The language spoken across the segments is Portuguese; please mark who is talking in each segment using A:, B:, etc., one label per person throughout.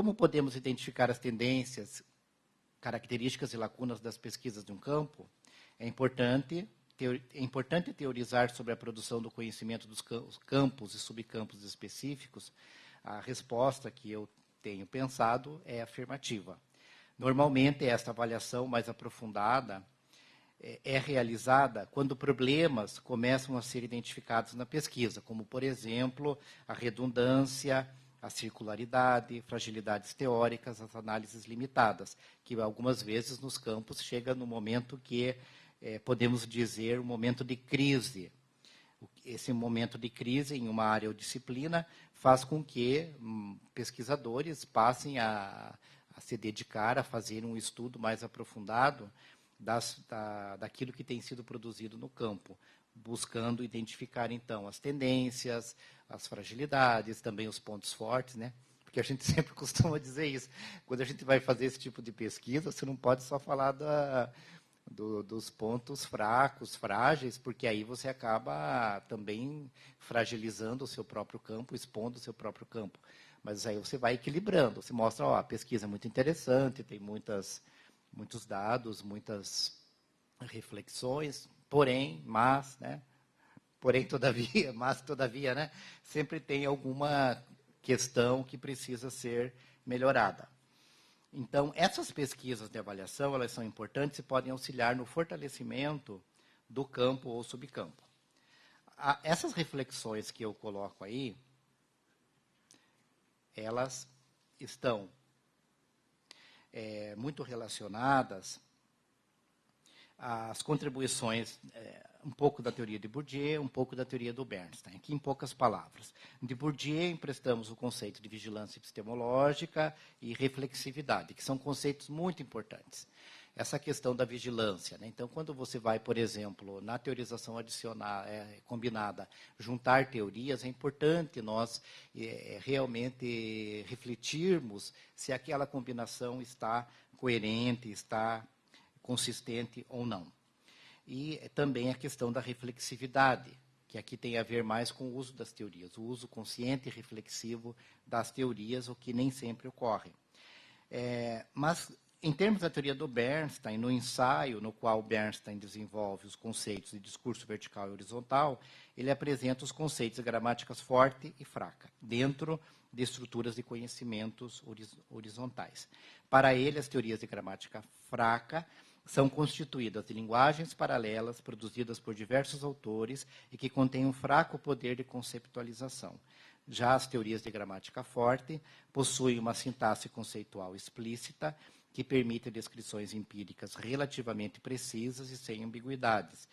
A: Como podemos identificar as tendências, características e lacunas das pesquisas de um campo? É importante teorizar sobre a produção do conhecimento dos campos e subcampos específicos. A resposta que eu tenho pensado é afirmativa. Normalmente, esta avaliação mais aprofundada é realizada quando problemas começam a ser identificados na pesquisa, como, por exemplo, a redundância, a circularidade, fragilidades teóricas, as análises limitadas, que algumas vezes nos campos chega no momento que podemos dizer um momento de crise. Esse momento de crise em uma área ou disciplina faz com que pesquisadores passem a se dedicar a fazer um estudo mais aprofundado daquilo que tem sido produzido no campo, buscando identificar, então, as tendências, as fragilidades, também os pontos fortes, né? Porque a gente sempre costuma dizer isso. Quando a gente vai fazer esse tipo de pesquisa, você não pode só falar dos pontos fracos, frágeis, porque aí você acaba também fragilizando o seu próprio campo, expondo o seu próprio campo. Mas aí você vai equilibrando, você mostra, ó, a pesquisa é muito interessante, tem muitos dados, muitas reflexões, porém, todavia, né, sempre tem alguma questão que precisa ser melhorada. Então, essas pesquisas de avaliação, elas são importantes e podem auxiliar no fortalecimento do campo ou subcampo. Essas reflexões que eu coloco aí, elas estão muito relacionadas às contribuições, um pouco da teoria de Bourdieu, um pouco da teoria do Bernstein. Aqui, em poucas palavras. De Bourdieu, emprestamos o conceito de vigilância epistemológica e reflexividade, que são conceitos muito importantes. Essa questão da vigilância, né? Então, quando você vai, por exemplo, na teorização adicional, combinada, juntar teorias, é importante nós realmente refletirmos se aquela combinação está coerente, está consistente ou não. E também a questão da reflexividade, que aqui tem a ver mais com o uso das teorias, o uso consciente e reflexivo das teorias, o que nem sempre ocorre. Mas, em termos da teoria do Bernstein, no ensaio no qual Bernstein desenvolve os conceitos de discurso vertical e horizontal, ele apresenta os conceitos de gramáticas forte e fraca, dentro de estruturas de conhecimentos horizontais. Para ele, as teorias de gramática fraca são constituídas de linguagens paralelas produzidas por diversos autores e que contêm um fraco poder de conceptualização. Já as teorias de gramática forte possuem uma sintaxe conceitual explícita que permite descrições empíricas relativamente precisas e sem ambiguidades,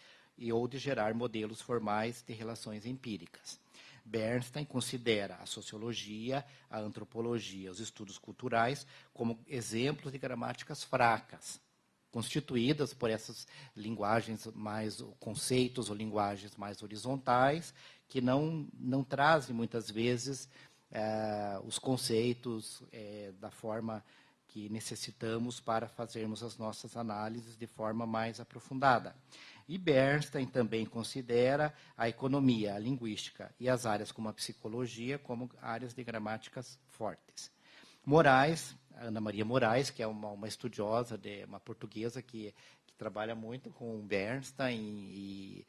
A: ou de gerar modelos formais de relações empíricas. Bernstein considera a sociologia, a antropologia, os estudos culturais como exemplos de gramáticas fracas, constituídas por essas linguagens mais, conceitos ou linguagens mais horizontais, que não trazem, muitas vezes, os conceitos da forma que necessitamos para fazermos as nossas análises de forma mais aprofundada. E Bernstein também considera a economia, a linguística e as áreas como a psicologia como áreas de gramáticas fortes. Moraes, Ana Maria Moraes, que é uma estudiosa, uma portuguesa que trabalha muito com Bernstein e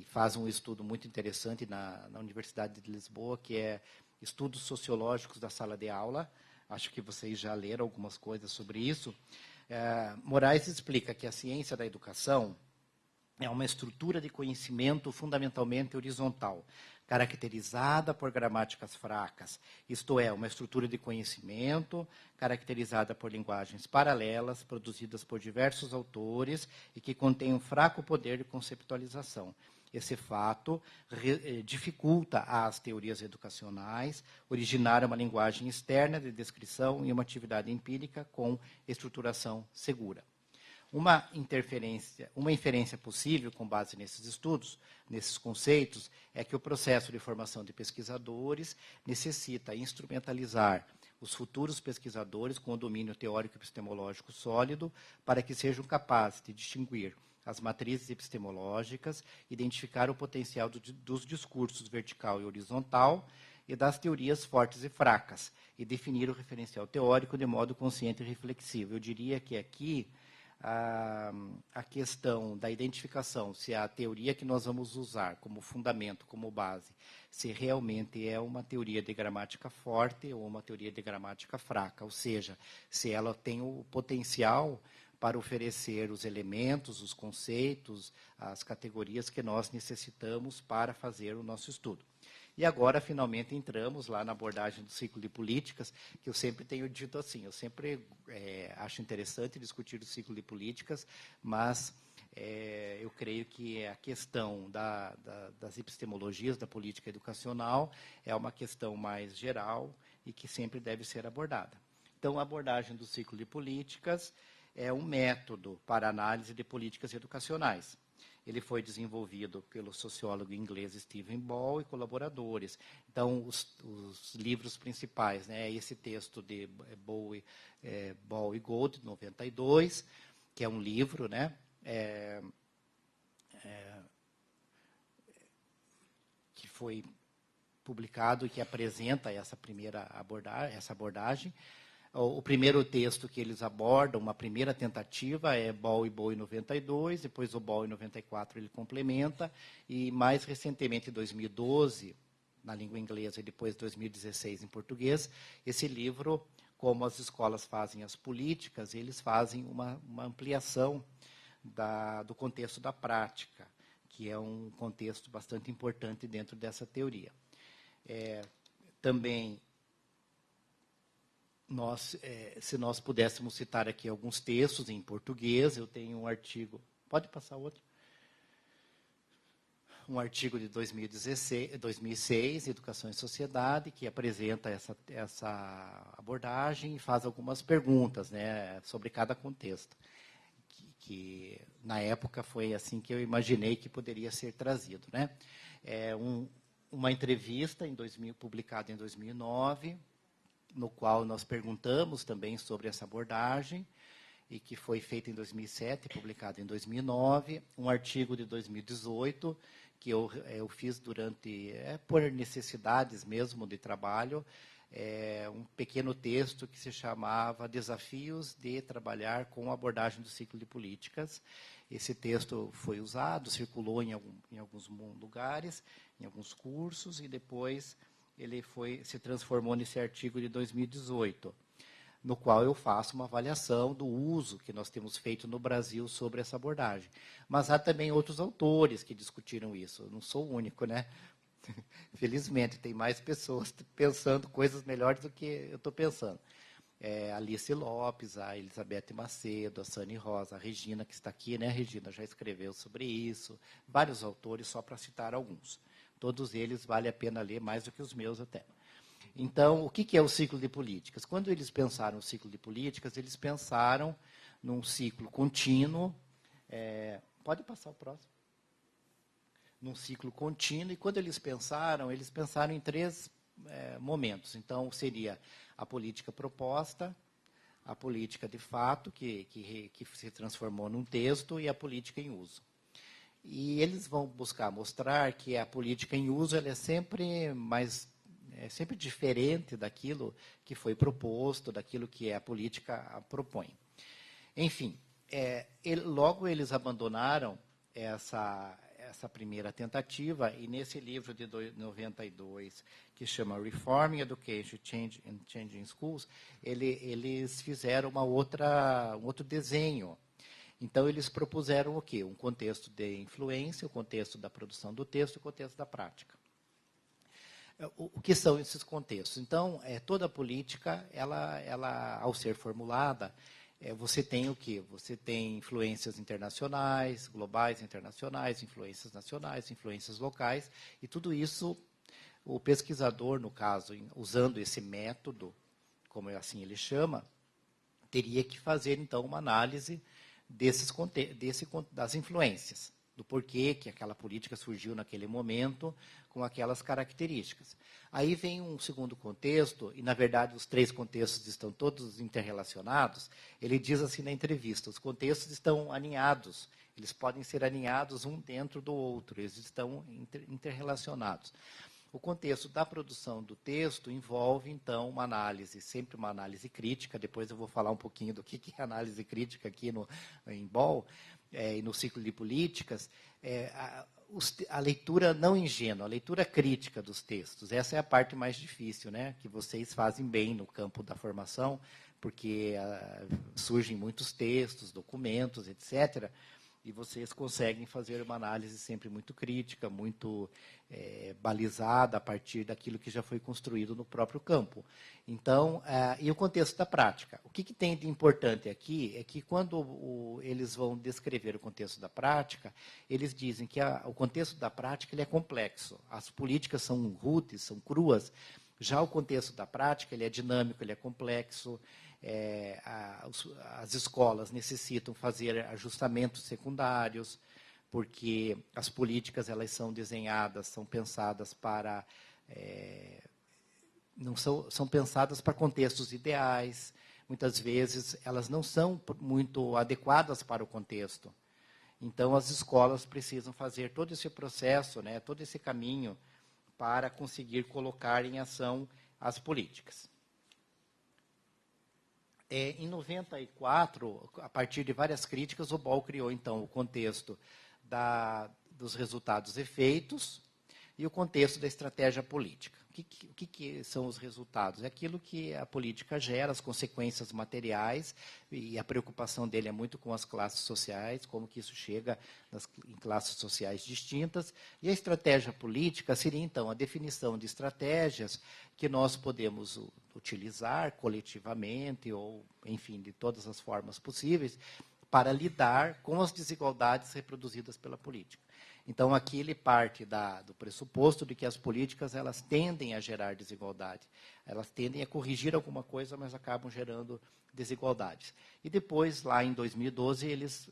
A: faz um estudo muito interessante na Universidade de Lisboa, que é Estudos Sociológicos da Sala de Aula. Acho que vocês já leram algumas coisas sobre isso. Moraes explica que a ciência da educação é uma estrutura de conhecimento fundamentalmente horizontal, caracterizada por gramáticas fracas, isto é, uma estrutura de conhecimento caracterizada por linguagens paralelas, produzidas por diversos autores e que contém um fraco poder de conceptualização. Esse fato dificulta às teorias educacionais originar uma linguagem externa de descrição e uma atividade empírica com estruturação segura. Uma inferência possível, com base nesses estudos, nesses conceitos, é que o processo de formação de pesquisadores necessita instrumentalizar os futuros pesquisadores com o domínio teórico epistemológico sólido para que sejam capazes de distinguir as matrizes epistemológicas, identificar o potencial dos discursos vertical e horizontal e das teorias fortes e fracas, e definir o referencial teórico de modo consciente e reflexivo. Eu diria que aqui a questão da identificação, se a teoria que nós vamos usar como fundamento, como base, se realmente é uma teoria de gramática forte ou uma teoria de gramática fraca, ou seja, se ela tem o potencial para oferecer os elementos, os conceitos, as categorias que nós necessitamos para fazer o nosso estudo. E agora, finalmente, entramos lá na abordagem do ciclo de políticas, que eu sempre tenho dito assim, eu sempre acho interessante discutir o ciclo de políticas, mas eu creio que a questão das epistemologias da política educacional é uma questão mais geral e que sempre deve ser abordada. Então, a abordagem do ciclo de políticas é um método para análise de políticas educacionais. Ele foi desenvolvido pelo sociólogo inglês Stephen Ball e colaboradores. Então, os livros principais, né, esse texto de Ball e Gold, de 92, que é um livro, né, que foi publicado e que apresenta essa abordagem. O primeiro texto que eles abordam, uma primeira tentativa, é Ball e Bow em 92, depois o Ball em 94 ele complementa, e mais recentemente, em 2012, na língua inglesa, e depois 2016 em português, esse livro, Como as Escolas Fazem as Políticas, eles fazem uma ampliação do contexto da prática, que é um contexto bastante importante dentro dessa teoria. Também, se nós pudéssemos citar aqui alguns textos em português, eu tenho um artigo, pode passar outro? Um artigo de 2006, Educação e Sociedade, que apresenta essa abordagem e faz algumas perguntas, né, sobre cada contexto, que na época foi assim que eu imaginei que poderia ser trazido, né? Uma entrevista publicada em 2009, no qual nós perguntamos também sobre essa abordagem, e que foi feita em 2007, publicado em 2009, um artigo de 2018, que eu fiz por necessidades mesmo de trabalho, um pequeno texto que se chamava Desafios de Trabalhar com a Abordagem do Ciclo de Políticas. Esse texto foi usado, circulou em alguns lugares, em alguns cursos, e depois ele se transformou nesse artigo de 2018, no qual eu faço uma avaliação do uso que nós temos feito no Brasil sobre essa abordagem. Mas há também outros autores que discutiram isso. Eu não sou o único, né? Felizmente, tem mais pessoas pensando coisas melhores do que eu estou pensando. Alice Lopes, a Elizabeth Macedo, a Sani Rosa, a Regina, que está aqui, né? A Regina já escreveu sobre isso. Vários autores, só para citar alguns. Todos eles vale a pena ler, mais do que os meus até. Então, o que é o ciclo de políticas? Quando eles pensaram o ciclo de políticas, eles pensaram num ciclo contínuo. Pode passar o próximo. Num ciclo contínuo, e quando eles pensaram em três momentos. Então, seria a política proposta, a política de fato, que se transformou num texto, e a política em uso. E eles vão buscar mostrar que a política em uso ela é sempre diferente daquilo que foi proposto, daquilo que a política propõe. Enfim, logo eles abandonaram essa primeira tentativa, e nesse livro de 92, que chama Reforming Education, Changing Schools, eles fizeram um outro desenho. Então, eles propuseram o quê? Um contexto de influência, o contexto da produção do texto e o contexto da prática. O que são esses contextos? Então, toda a política, ela, ao ser formulada, você tem o quê? Você tem influências internacionais, globais, internacionais, influências nacionais, influências locais, e tudo isso, o pesquisador, no caso, usando esse método, como assim ele chama, teria que fazer, então, uma análise das influências, do porquê que aquela política surgiu naquele momento, com aquelas características. Aí vem um segundo contexto, e, na verdade, os três contextos estão todos interrelacionados. Ele diz assim na entrevista, os contextos estão alinhados, eles podem ser alinhados um dentro do outro, eles estão interrelacionados. O contexto da produção do texto envolve, então, uma análise, sempre uma análise crítica. Depois eu vou falar um pouquinho do que é análise crítica aqui em Boll, e no ciclo de políticas. A leitura não ingênua, a leitura crítica dos textos. Essa é a parte mais difícil, né? Que vocês fazem bem no campo da formação, porque surgem muitos textos, documentos, etc., e vocês conseguem fazer uma análise sempre muito crítica, muito balizada a partir daquilo que já foi construído no próprio campo. Então, e o contexto da prática. O que tem de importante aqui é que quando eles vão descrever o contexto da prática, eles dizem que o contexto da prática ele é complexo. As políticas são rudes, são cruas. Já o contexto da prática ele é dinâmico, ele é complexo. As escolas necessitam fazer ajustamentos secundários, porque as políticas elas são desenhadas, são pensadas para não são pensadas para contextos ideais. Muitas vezes elas não são muito adequadas para o contexto. Então as escolas precisam fazer todo esse processo, né, todo esse caminho para conseguir colocar em ação as políticas. Em 94, a partir de várias críticas, o Boll criou, então, o contexto dos resultados e efeitos e o contexto da estratégia política. O que são os resultados? É aquilo que a política gera, as consequências materiais, e a preocupação dele é muito com as classes sociais, como que isso chega em classes sociais distintas. E a estratégia política seria, então, a definição de estratégias que nós podemos utilizar coletivamente, ou, enfim, de todas as formas possíveis, para lidar com as desigualdades reproduzidas pela política. Então, aqui ele parte do pressuposto de que as políticas elas tendem a gerar desigualdade. Elas tendem a corrigir alguma coisa, mas acabam gerando desigualdades. E depois, lá em 2012, eles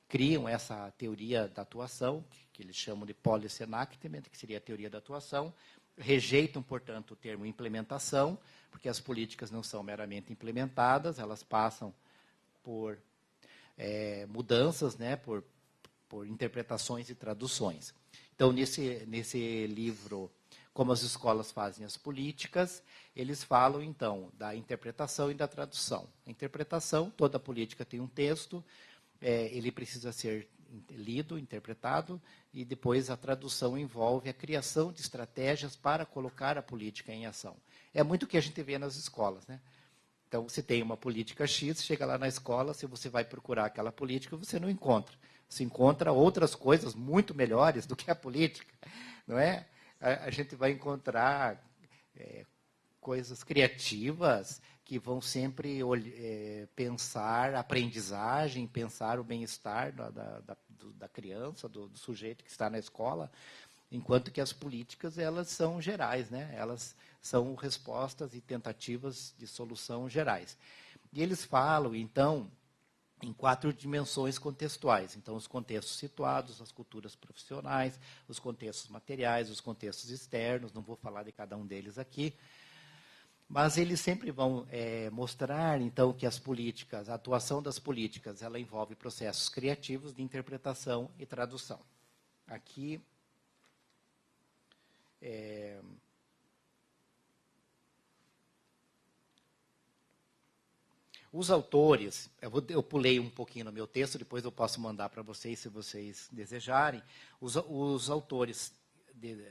A: criam essa teoria da atuação, que eles chamam de policy enactment, que seria a teoria da atuação. Rejeitam, portanto, o termo implementação, porque as políticas não são meramente implementadas, elas passam por mudanças, né, por interpretações e traduções. Então, nesse livro, Como as Escolas Fazem as Políticas, eles falam, então, da interpretação e da tradução. A interpretação, toda política tem um texto, ele precisa ser lido, interpretado, e depois a tradução envolve a criação de estratégias para colocar a política em ação. É muito o que a gente vê nas escolas, né? Então, você tem uma política X, chega lá na escola, se você vai procurar aquela política, você não encontra. Você encontra outras coisas muito melhores do que a política, não é? A gente vai encontrar coisas criativas que vão sempre pensar a aprendizagem, pensar o bem-estar da criança, do sujeito que está na escola, enquanto que as políticas elas são gerais, né? Elas são respostas e tentativas de solução gerais. E eles falam, então, em 4 dimensões contextuais. Então, os contextos situados, as culturas profissionais, os contextos materiais, os contextos externos, não vou falar de cada um deles aqui, mas eles sempre vão mostrar, então, que as políticas, a atuação das políticas, ela envolve processos criativos de interpretação e tradução. Aqui, os autores, eu pulei um pouquinho no meu texto, depois eu posso mandar para vocês, se vocês desejarem. Os autores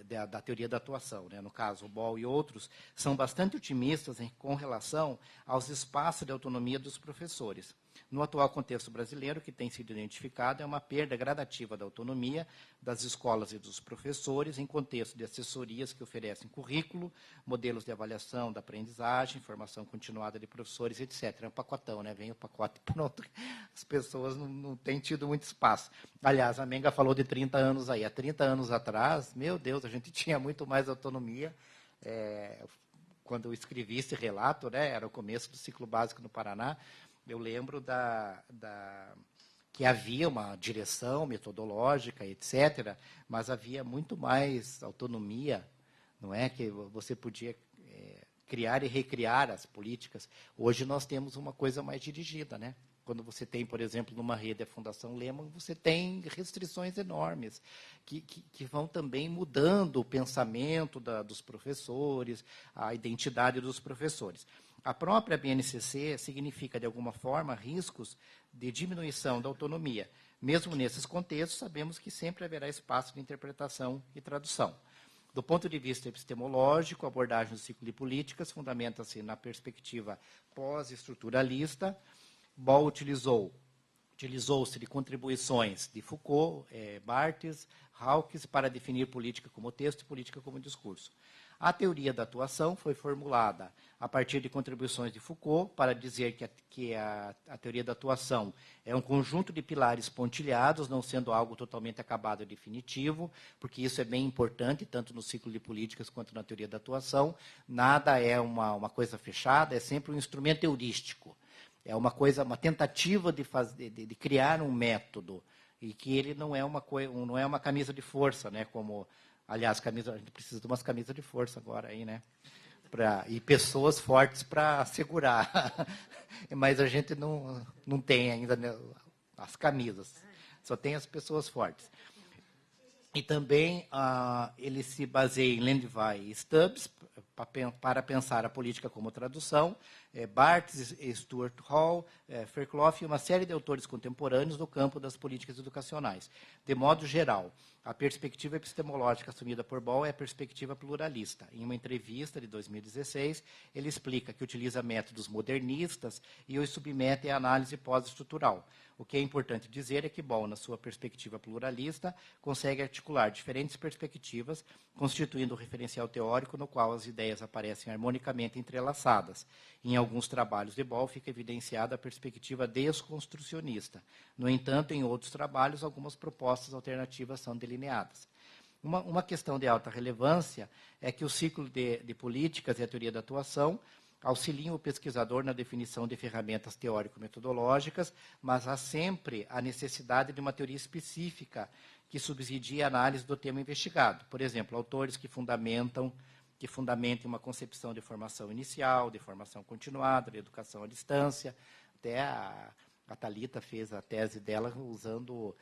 A: da teoria da atuação, né, no caso, o Boll e outros, são bastante otimistas com relação aos espaços de autonomia dos professores. No atual contexto brasileiro, o que tem sido identificado é uma perda gradativa da autonomia das escolas e dos professores em contexto de assessorias que oferecem currículo, modelos de avaliação da aprendizagem, formação continuada de professores, etc. É um pacotão, né? Vem o pacote pronto. As pessoas não têm tido muito espaço. Aliás, a Menga falou de 30 anos aí. Há 30 anos atrás, meu Deus, a gente tinha muito mais autonomia. Quando eu escrevi esse relato, né, era o começo do ciclo básico no Paraná, eu lembro que havia uma direção metodológica, etc., mas havia muito mais autonomia, não é? Que você podia criar e recriar as políticas. Hoje nós temos uma coisa mais dirigida, né? quando você tem, por exemplo, numa rede a Fundação Lehman, você tem restrições enormes, que vão também mudando o pensamento dos professores, a identidade dos professores. A própria BNCC significa, de alguma forma, riscos de diminuição da autonomia. Mesmo nesses contextos, sabemos que sempre haverá espaço de interpretação e tradução. Do ponto de vista epistemológico, a abordagem do ciclo de políticas fundamenta-se na pós-estruturalista. Ball utilizou-se de contribuições de Foucault, Barthes, Hawkes, para definir política como texto e política como discurso. A teoria da atuação foi formulada a partir de contribuições de Foucault para dizer que a teoria da atuação é um conjunto de pilares pontilhados, não sendo algo totalmente acabado e definitivo, porque isso é bem importante, tanto no ciclo de políticas quanto na teoria da atuação. Nada é uma coisa fechada, é sempre um instrumento heurístico. É uma tentativa de criar um método, e que ele não é uma camisa de força, né, como... Aliás, a gente precisa de umas camisas de força agora aí, né? E pessoas fortes para segurar. Mas a gente não tem ainda, né, as camisas. Só tem as pessoas fortes. E também ele se baseia em Landvai e Stubbs para pensar a política como tradução, Barthes, Stuart Hall, Fairclough e uma série de autores contemporâneos no campo das políticas educacionais. De modo geral, a perspectiva epistemológica assumida por Ball é a perspectiva pluralista. Em uma entrevista de 2016, ele explica que utiliza métodos modernistas e os submete à análise pós-estrutural. O que é importante dizer é que Ball, na sua perspectiva pluralista, consegue articular diferentes perspectivas, constituindo um referencial teórico no qual as ideias aparecem harmonicamente entrelaçadas. Em alguns trabalhos de Ball fica evidenciada a perspectiva desconstrucionista. No entanto, em outros trabalhos, algumas propostas alternativas são delineadas. Uma questão de alta relevância é que o ciclo de políticas e a teoria da atuação auxiliam o pesquisador na definição de ferramentas teórico-metodológicas, mas há sempre a necessidade de uma teoria específica que subsidie a análise do tema investigado. Por exemplo, autores que fundamentem uma concepção de formação inicial, de formação continuada, de educação à distância. Até a Thalita fez a tese dela usando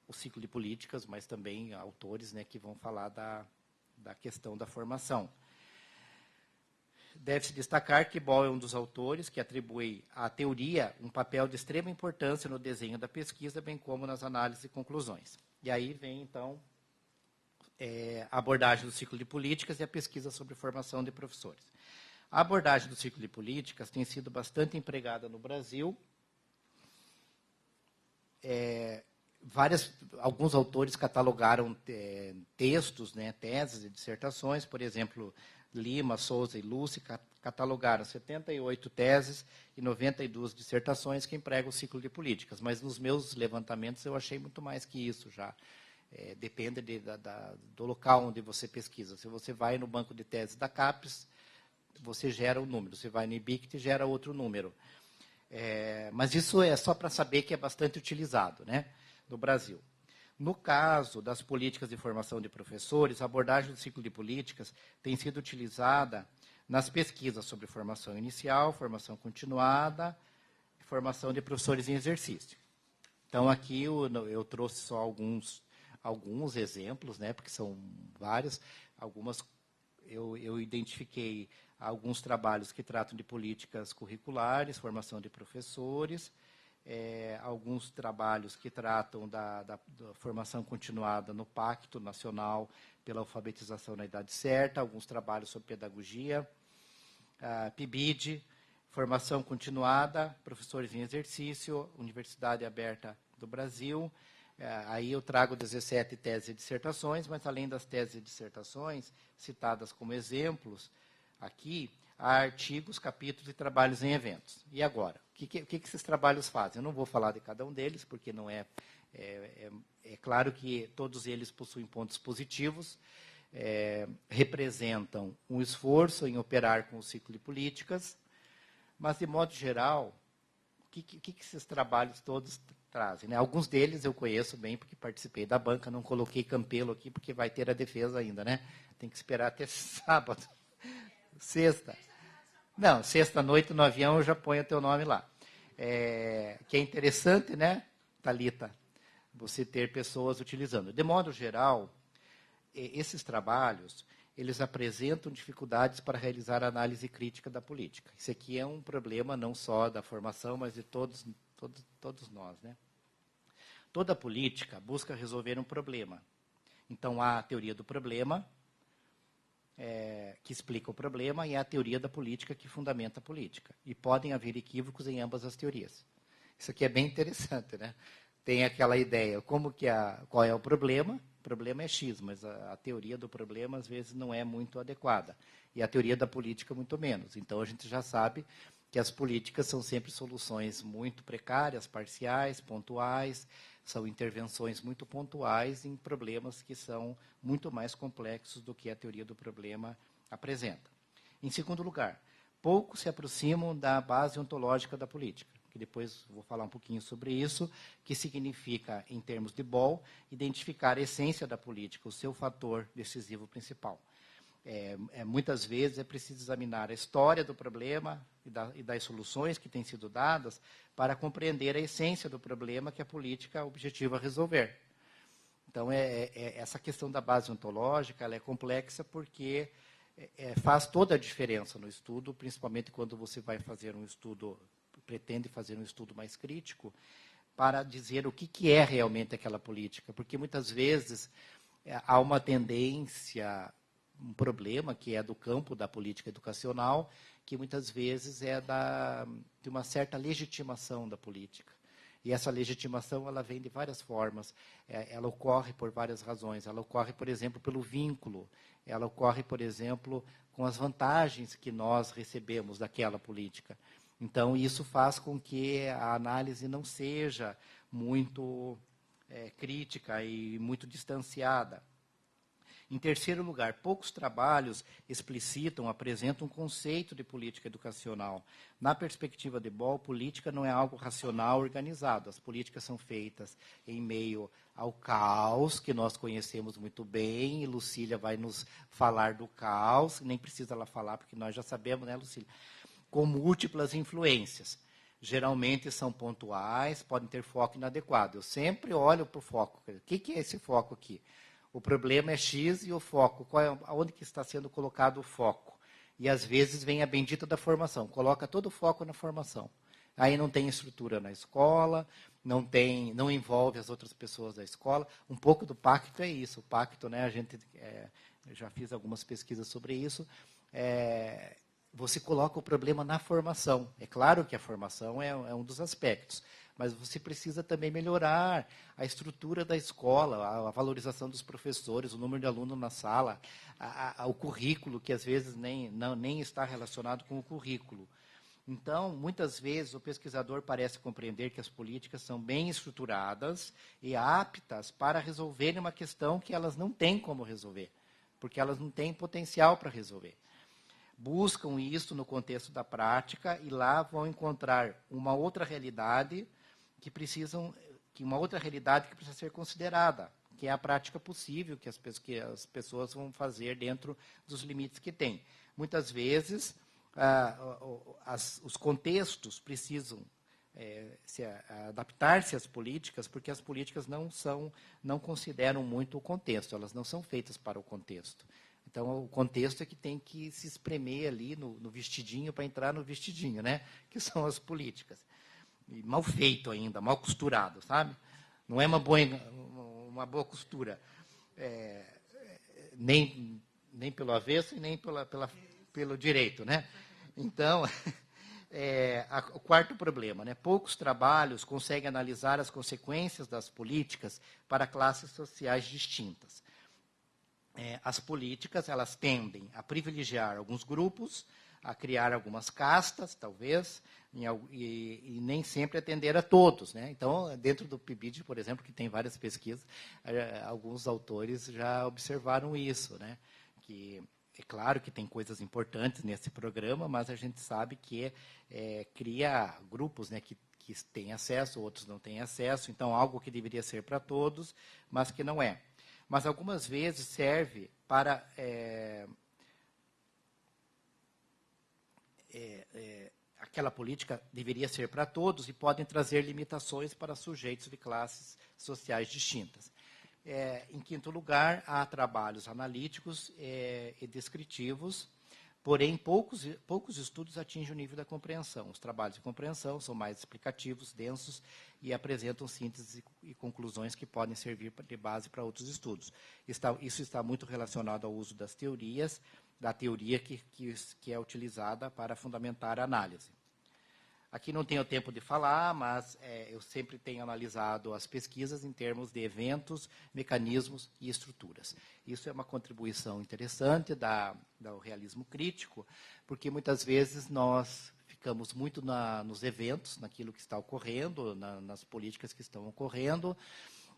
A: o ciclo de políticas, mas também autores, né, que vão falar da questão da formação. Deve-se destacar que Ball é um dos autores que atribui à teoria um papel de extrema importância no desenho da pesquisa, bem como nas análises e conclusões. E aí vem, então, a abordagem do ciclo de políticas e a pesquisa sobre formação de professores. A abordagem do ciclo de políticas tem sido bastante empregada no Brasil. Alguns autores catalogaram textos, né, teses e dissertações. Por exemplo, Lima, Souza e Lúcia catalogaram 78 teses e 92 dissertações que empregam o ciclo de políticas. Mas nos meus levantamentos eu achei muito mais que isso já. Depende do local onde você pesquisa. Se você vai no banco de teses da CAPES, você gera um número. Se vai no IBICT, gera outro número. Mas isso é só para saber que é bastante utilizado, né, no Brasil. No caso das políticas de formação de professores, a abordagem do ciclo de políticas tem sido utilizada nas pesquisas sobre formação inicial, formação continuada e formação de professores em exercício. Então, aqui eu trouxe só alguns exemplos, né, porque são vários. Eu identifiquei alguns trabalhos que tratam de políticas curriculares, formação de professores, alguns trabalhos que tratam da formação continuada no Pacto Nacional pela Alfabetização na Idade Certa, alguns trabalhos sobre pedagogia, PIBID, formação continuada, professores em exercício, Universidade Aberta do Brasil. Aí eu trago 17 teses e dissertações, mas além das teses e dissertações, citadas como exemplos, aqui há artigos, capítulos e trabalhos em eventos. E agora? O que esses trabalhos fazem? Eu não vou falar de cada um deles, porque não é claro que todos eles possuem pontos positivos, representam um esforço em operar com o ciclo de políticas, mas, de modo geral, o que esses trabalhos todos trazem, né? Alguns deles eu conheço bem, porque participei da banca, não coloquei Campelo aqui, porque vai ter a defesa ainda, né? Tem que esperar até sábado, sexta. Não, sexta-noite no avião eu já ponho o teu nome lá. Que é interessante, né, Thalita, você ter pessoas utilizando. De modo geral, esses trabalhos, eles apresentam dificuldades para realizar a análise crítica da política. Isso aqui é um problema não só da formação, mas de todos nós, né? Toda política busca resolver um problema. Então, há a teoria do problema, que explica o problema, e há a teoria da política, que fundamenta a política. E podem haver equívocos em ambas as teorias. Isso aqui é bem interessante, né? Tem aquela ideia, qual é o problema? O problema é X, mas a teoria do problema, às vezes, não é muito adequada. E a teoria da política, muito menos. Então, a gente já sabe que as políticas são sempre soluções muito precárias, parciais, pontuais, são intervenções muito pontuais em problemas que são muito mais complexos do que a teoria do problema apresenta. Em segundo lugar, poucos se aproximam da base ontológica da política, que depois vou falar um pouquinho sobre isso, que significa, em termos de Boll, identificar a essência da política, o seu fator decisivo principal. Muitas vezes é preciso examinar a história do problema e das soluções que têm sido dadas para compreender a essência do problema que a política objetiva resolver. Então, essa questão da base ontológica ela é complexa porque faz toda a diferença no estudo, principalmente quando você vai fazer um estudo, pretende fazer um estudo mais crítico, para dizer o que é realmente aquela política. Porque, muitas vezes, há uma tendência, um problema que é do campo da política educacional, que muitas vezes é de uma certa legitimação da política. E essa legitimação ela vem de várias formas. Ela ocorre por várias razões. Ela ocorre, por exemplo, pelo vínculo. Ela ocorre, por exemplo, com as vantagens que nós recebemos daquela política. Então, isso faz com que a análise não seja muito crítica e muito distanciada. Em terceiro lugar, poucos trabalhos explicitam, apresentam um conceito de política educacional. Na perspectiva de Boll, política não é algo racional organizado. As políticas são feitas em meio ao caos, que nós conhecemos muito bem, e Lucília vai nos falar do caos, nem precisa ela falar, porque nós já sabemos, né, Lucília? Com múltiplas influências. Geralmente são pontuais, podem ter foco inadequado. Eu sempre olho para o foco. O que é esse foco aqui? O problema é X e o foco. Aonde que está sendo colocado o foco? E, às vezes, vem a bendita da formação. Coloca todo o foco na formação. Aí não tem estrutura na escola, não envolve as outras pessoas da escola. Um pouco do pacto é isso. O pacto, né, eu já fiz algumas pesquisas sobre isso. Você coloca o problema na formação. É claro que a formação é um dos aspectos, mas você precisa também melhorar a estrutura da escola, a valorização dos professores, o número de alunos na sala, o currículo, que às vezes nem está relacionado com o currículo. Então, muitas vezes, o pesquisador parece compreender que as políticas são bem estruturadas e aptas para resolverem uma questão que elas não têm como resolver, porque elas não têm potencial para resolver. Buscam isso no contexto da prática e lá vão encontrar uma outra realidade que precisa ser considerada, que é a prática possível que as pessoas vão fazer dentro dos limites que têm. Muitas vezes, os contextos precisam adaptar-se às políticas, porque as políticas não consideram muito o contexto, elas não são feitas para o contexto. Então, o contexto é que tem que se espremer ali no vestidinho para entrar no vestidinho, né? Que são as políticas. E mal feito ainda, mal costurado, sabe? Não é uma boa costura. Nem pelo avesso e nem pelo direito, né? Então, o quarto problema, né? Poucos trabalhos conseguem analisar as consequências das políticas para classes sociais distintas. As políticas elas tendem a privilegiar alguns grupos, a criar algumas castas, talvez, e nem sempre atender a todos, né? Então, dentro do PIBID, por exemplo, que tem várias pesquisas, alguns autores já observaram isso, né? Que é claro que tem coisas importantes nesse programa, mas a gente sabe que cria grupos, né, que têm acesso, outros não têm acesso, então algo que deveria ser para todos, mas que não é. Mas algumas vezes serve para aquela política deveria ser para todos e podem trazer limitações para sujeitos de classes sociais distintas. Em quinto lugar, há trabalhos analíticos e descritivos, porém, poucos estudos atingem o nível da compreensão. Os trabalhos de compreensão são mais explicativos, densos, e apresentam sínteses e conclusões que podem servir de base para outros estudos. Isso está muito relacionado ao uso das teorias, da teoria que é utilizada para fundamentar a análise. Aqui não tenho tempo de falar, mas eu sempre tenho analisado as pesquisas em termos de eventos, mecanismos e estruturas. Isso é uma contribuição interessante do realismo crítico, porque muitas vezes nós ficamos muito nos eventos, naquilo que está ocorrendo, nas políticas que estão ocorrendo,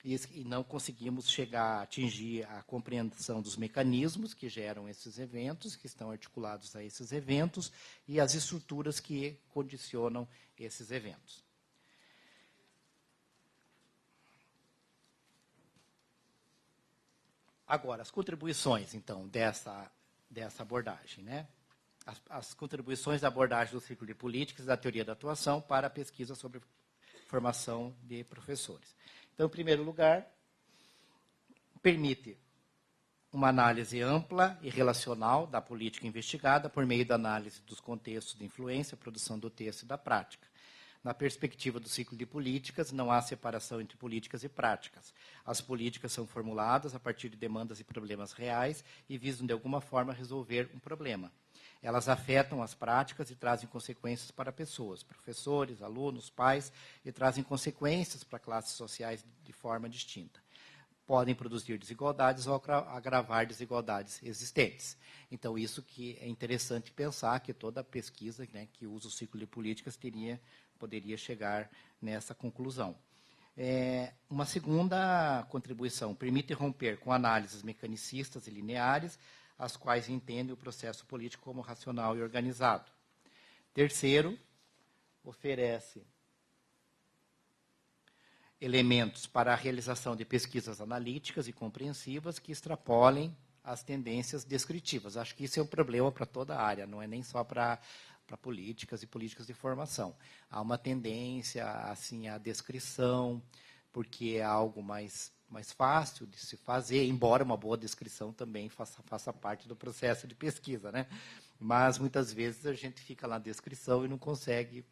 A: e não conseguimos atingir a compreensão dos mecanismos que geram esses eventos, que estão articulados a esses eventos, e as estruturas que condicionam esses eventos. Agora, as contribuições, então, dessa abordagem, né? As contribuições da abordagem do ciclo de políticas e da teoria da atuação para a pesquisa sobre formação de professores. Então, em primeiro lugar, permite uma análise ampla e relacional da política investigada por meio da análise dos contextos de influência, produção do texto e da prática. Na perspectiva do ciclo de políticas, não há separação entre políticas e práticas. As políticas são formuladas a partir de demandas e problemas reais e visam, de alguma forma, resolver um problema. Elas afetam as práticas e trazem consequências para pessoas, professores, alunos, pais, e trazem consequências para classes sociais de forma distinta. Podem produzir desigualdades ou agravar desigualdades existentes. Então, isso que é interessante pensar, que toda pesquisa, né, que usa o ciclo de políticas poderia chegar nessa conclusão. Uma segunda contribuição, permite romper com análises mecanicistas e lineares, as quais entendem o processo político como racional e organizado. Terceiro, oferece elementos para a realização de pesquisas analíticas e compreensivas que extrapolem as tendências descritivas. Acho que isso é um problema para toda a área, não é nem só para políticas e políticas de formação. Há uma tendência assim, à descrição, porque é algo mais fácil de se fazer, embora uma boa descrição também faça parte do processo de pesquisa, né? Mas, muitas vezes, a gente fica na descrição e não consegue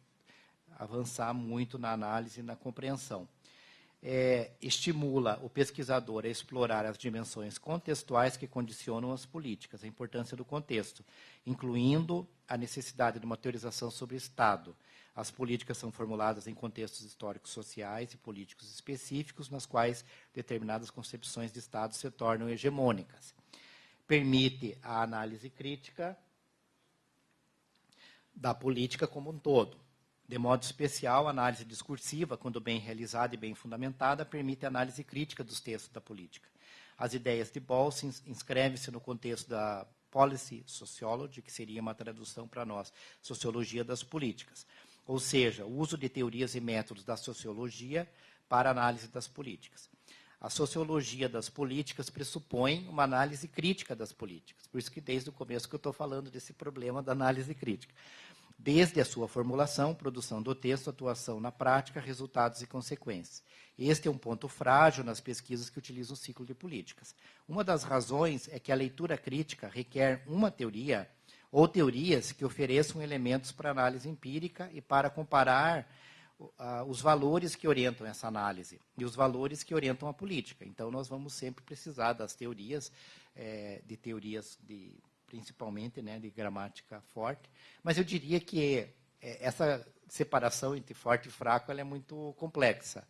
A: avançar muito na análise e na compreensão. Estimula o pesquisador a explorar as dimensões contextuais que condicionam as políticas, a importância do contexto, incluindo a necessidade de uma teorização sobre o Estado. As políticas são formuladas em contextos históricos, sociais e políticos específicos, nas quais determinadas concepções de Estado se tornam hegemônicas. Permite a análise crítica da política como um todo. De modo especial, a análise discursiva, quando bem realizada e bem fundamentada, permite a análise crítica dos textos da política. As ideias de Ball inscrevem-se no contexto da Policy Sociology, que seria uma tradução para nós, Sociologia das Políticas. Ou seja, o uso de teorias e métodos da sociologia para a análise das políticas. A sociologia das políticas pressupõe uma análise crítica das políticas. Por isso que, desde o começo, que eu estou falando desse problema da análise crítica. Desde a sua formulação, produção do texto, atuação na prática, resultados e consequências. Este é um ponto frágil nas pesquisas que utilizam o ciclo de políticas. Uma das razões é que a leitura crítica requer uma teoria ou teorias que ofereçam elementos para análise empírica e para comparar os valores que orientam essa análise e os valores que orientam a política. Então, nós vamos sempre precisar das teorias, principalmente, né, de gramática forte. Mas eu diria que essa separação entre forte e fraco ela é muito complexa,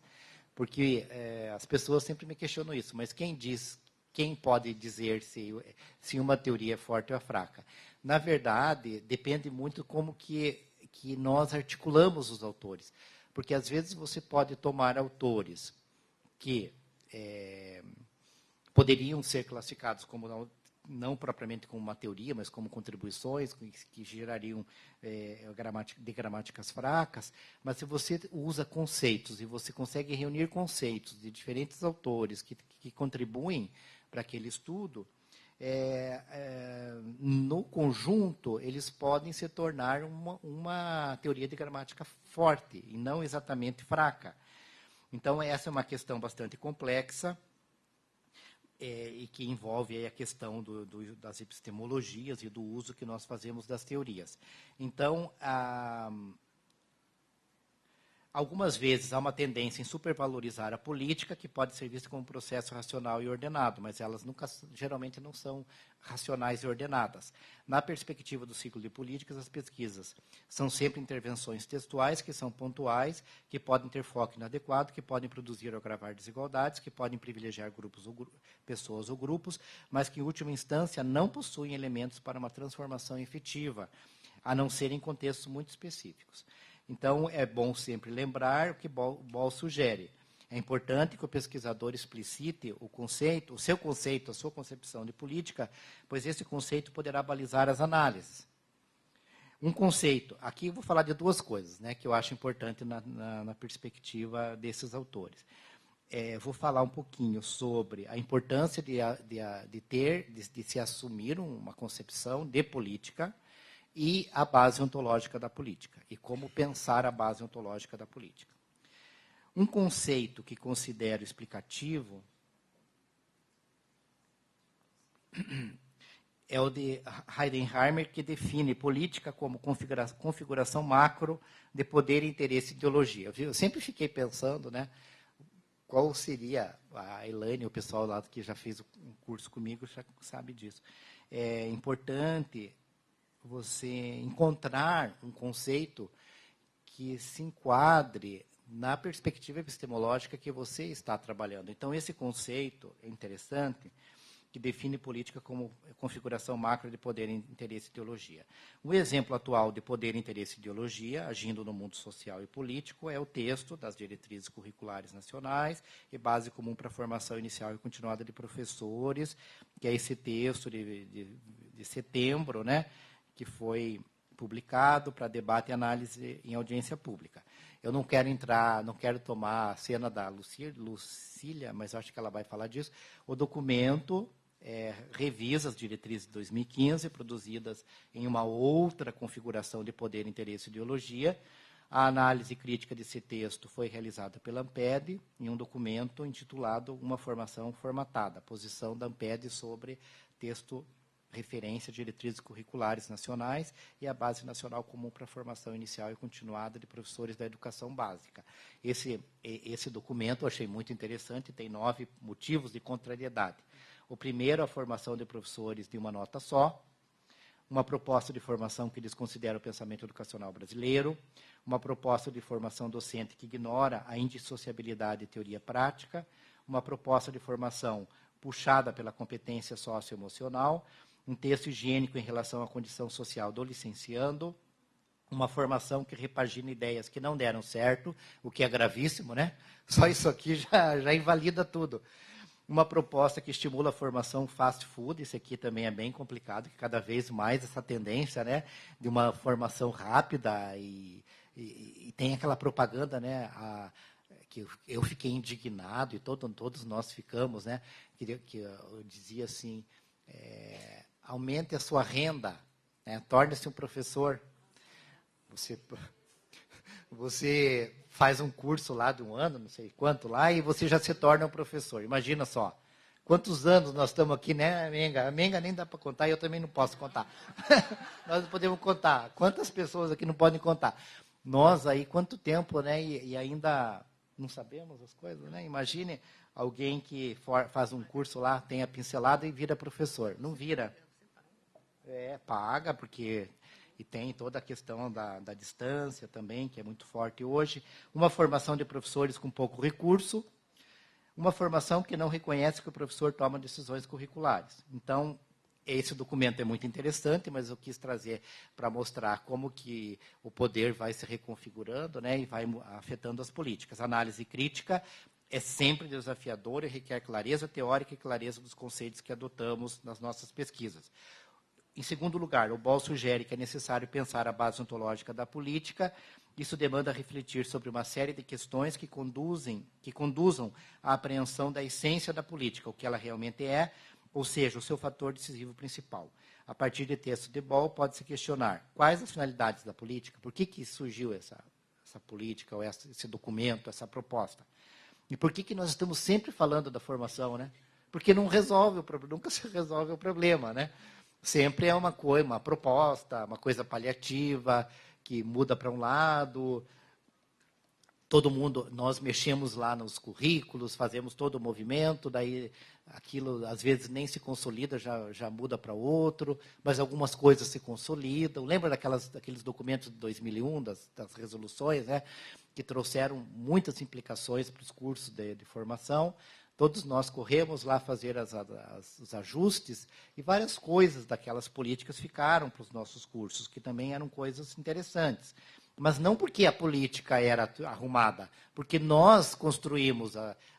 A: porque as pessoas sempre me questionam isso, mas quem pode dizer se uma teoria é forte ou é fraca? Na verdade, depende muito como que nós articulamos os autores. Porque, às vezes, você pode tomar autores que poderiam ser classificados como não propriamente como uma teoria, mas como contribuições que gerariam de gramáticas fracas, mas se você usa conceitos e você consegue reunir conceitos de diferentes autores que contribuem para aquele estudo, no conjunto, eles podem se tornar uma teoria de gramática forte, e não exatamente fraca. Então, essa é uma questão bastante complexa, e que envolve aí a questão das epistemologias e do uso que nós fazemos das teorias. Então, algumas vezes há uma tendência em supervalorizar a política, que pode ser vista como um processo racional e ordenado, mas elas geralmente não são racionais e ordenadas. Na perspectiva do ciclo de políticas, as pesquisas são sempre intervenções textuais, que são pontuais, que podem ter foco inadequado, que podem produzir ou agravar desigualdades, que podem privilegiar pessoas ou grupos, mas que, em última instância, não possuem elementos para uma transformação efetiva, a não ser em contextos muito específicos. Então, é bom sempre lembrar o que Ball sugere. É importante que o pesquisador explicite o seu conceito, a sua concepção de política, pois esse conceito poderá balizar as análises. Um conceito, aqui eu vou falar de duas coisas, né, que eu acho importante na perspectiva desses autores. Vou falar um pouquinho sobre a importância de se assumir uma concepção de política, e a base ontológica da política, e como pensar a base ontológica da política. Um conceito que considero explicativo é o de Heidenheimer, que define política como configuração macro de poder, interesse e ideologia. Eu sempre fiquei pensando, né, qual seria, a Elaine, o pessoal lá que já fez um curso comigo já sabe disso. É importante você encontrar um conceito que se enquadre na perspectiva epistemológica que você está trabalhando. Então, esse conceito é interessante, que define política como configuração macro de poder, interesse e ideologia. Um exemplo atual de poder, interesse e ideologia, agindo no mundo social e político, é o texto das diretrizes curriculares nacionais e base comum para a formação inicial e continuada de professores, que é esse texto de setembro, né, que foi publicado para debate e análise em audiência pública. Eu não quero tomar a cena da Lucília, mas acho que ela vai falar disso. O documento revisa as diretrizes de 2015, produzidas em uma outra configuração de poder, interesse e ideologia. A análise crítica desse texto foi realizada pela ANPED, em um documento intitulado Uma Formação Formatada, a posição da ANPED sobre texto referência, diretrizes curriculares nacionais e a Base Nacional Comum para a Formação Inicial e Continuada de Professores da Educação Básica. Esse documento eu achei muito interessante, tem 9 motivos de contrariedade. O primeiro, a formação de professores de uma nota só, uma proposta de formação que desconsidera o pensamento educacional brasileiro, uma proposta de formação docente que ignora a indissociabilidade e teoria prática, uma proposta de formação puxada pela competência socioemocional, um texto higiênico em relação à condição social do licenciando, uma formação que repagina ideias que não deram certo, o que é gravíssimo, né? Só isso aqui já invalida tudo. Uma proposta que estimula a formação fast food, isso aqui também é bem complicado, que cada vez mais essa tendência, né, de uma formação rápida e tem aquela propaganda, né, que eu fiquei indignado e todos nós ficamos, né, que eu dizia assim, aumente a sua renda, né, torne-se um professor. Você faz um curso lá de um ano, não sei quanto lá, e você já se torna um professor. Imagina só, quantos anos nós estamos aqui, né, Menga? A Menga nem dá para contar, e eu também não posso contar. Nós não podemos contar. Quantas pessoas aqui não podem contar? Nós aí, quanto tempo, né, e ainda não sabemos as coisas, né? Imagine alguém que faz um curso lá, tem a pincelada e vira professor. Não vira. Paga, porque... E tem toda a questão da distância também, que é muito forte hoje. Uma formação de professores com pouco recurso. Uma formação que não reconhece que o professor toma decisões curriculares. Então, esse documento é muito interessante, mas eu quis trazer para mostrar como que o poder vai se reconfigurando, né, e vai afetando as políticas. A análise crítica é sempre desafiadora e requer clareza teórica e clareza dos conceitos que adotamos nas nossas pesquisas. Em segundo lugar, o Ball sugere que é necessário pensar a base ontológica da política. Isso demanda refletir sobre uma série de questões que conduzam à apreensão da essência da política, o que ela realmente é, ou seja, o seu fator decisivo principal. A partir de texto de Boll, pode-se questionar quais as finalidades da política, por que surgiu essa política, ou esse documento, essa proposta. E por que nós estamos sempre falando da formação, né? Porque não resolve o problema, nunca se resolve o problema, né? Sempre é uma coisa, uma proposta, uma coisa paliativa, que muda para um lado. Todo mundo, nós mexemos lá nos currículos, fazemos todo o movimento, daí aquilo às vezes nem se consolida, já muda para outro, mas algumas coisas se consolidam. Lembra daqueles documentos de 2001, das resoluções, né, que trouxeram muitas implicações para os cursos de formação? Todos nós corremos lá fazer os ajustes e várias coisas daquelas políticas ficaram para os nossos cursos, que também eram coisas interessantes. Mas não porque a política era arrumada, porque nós construímos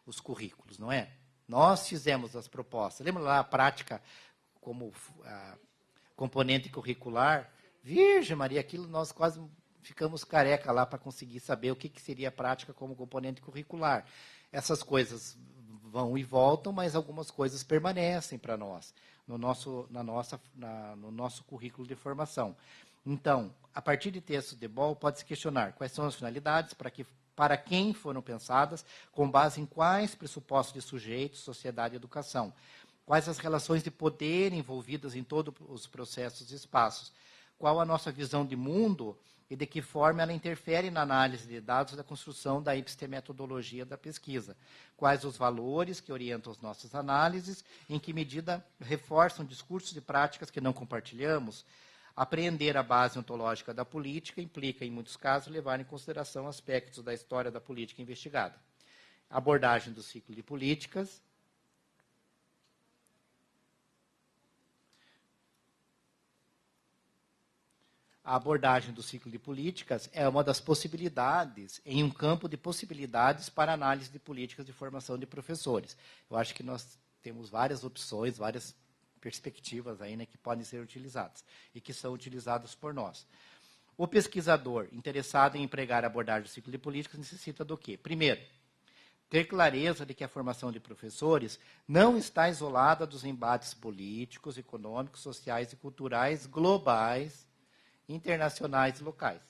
A: os currículos, não é? Nós fizemos as propostas. Lembra lá a prática como componente curricular? Virgem Maria, aquilo nós quase ficamos careca lá para conseguir saber o que seria a prática como componente curricular. Essas coisas vão e voltam, mas algumas coisas permanecem para nós, no nosso currículo de formação. Então, a partir de textos de Boll, pode-se questionar quais são as finalidades, para quem foram pensadas, com base em quais pressupostos de sujeito, sociedade e educação, quais as relações de poder envolvidas em todos os processos e espaços, qual a nossa visão de mundo e de que forma ela interfere na análise de dados da construção da epistemetodologia da pesquisa, quais os valores que orientam as nossas análises, em que medida reforçam discursos e práticas que não compartilhamos. Apreender a base ontológica da política implica, em muitos casos, levar em consideração aspectos da história da política investigada. A abordagem do ciclo de políticas. A abordagem do ciclo de políticas é uma das possibilidades, em um campo de possibilidades para análise de políticas de formação de professores. Eu acho que nós temos várias opções, várias perspectivas aí, né, que podem ser utilizadas e que são utilizadas por nós. O pesquisador interessado em empregar a abordagem do ciclo de políticas necessita do quê? Primeiro, ter clareza de que a formação de professores não está isolada dos embates políticos, econômicos, sociais e culturais globais, internacionais e locais.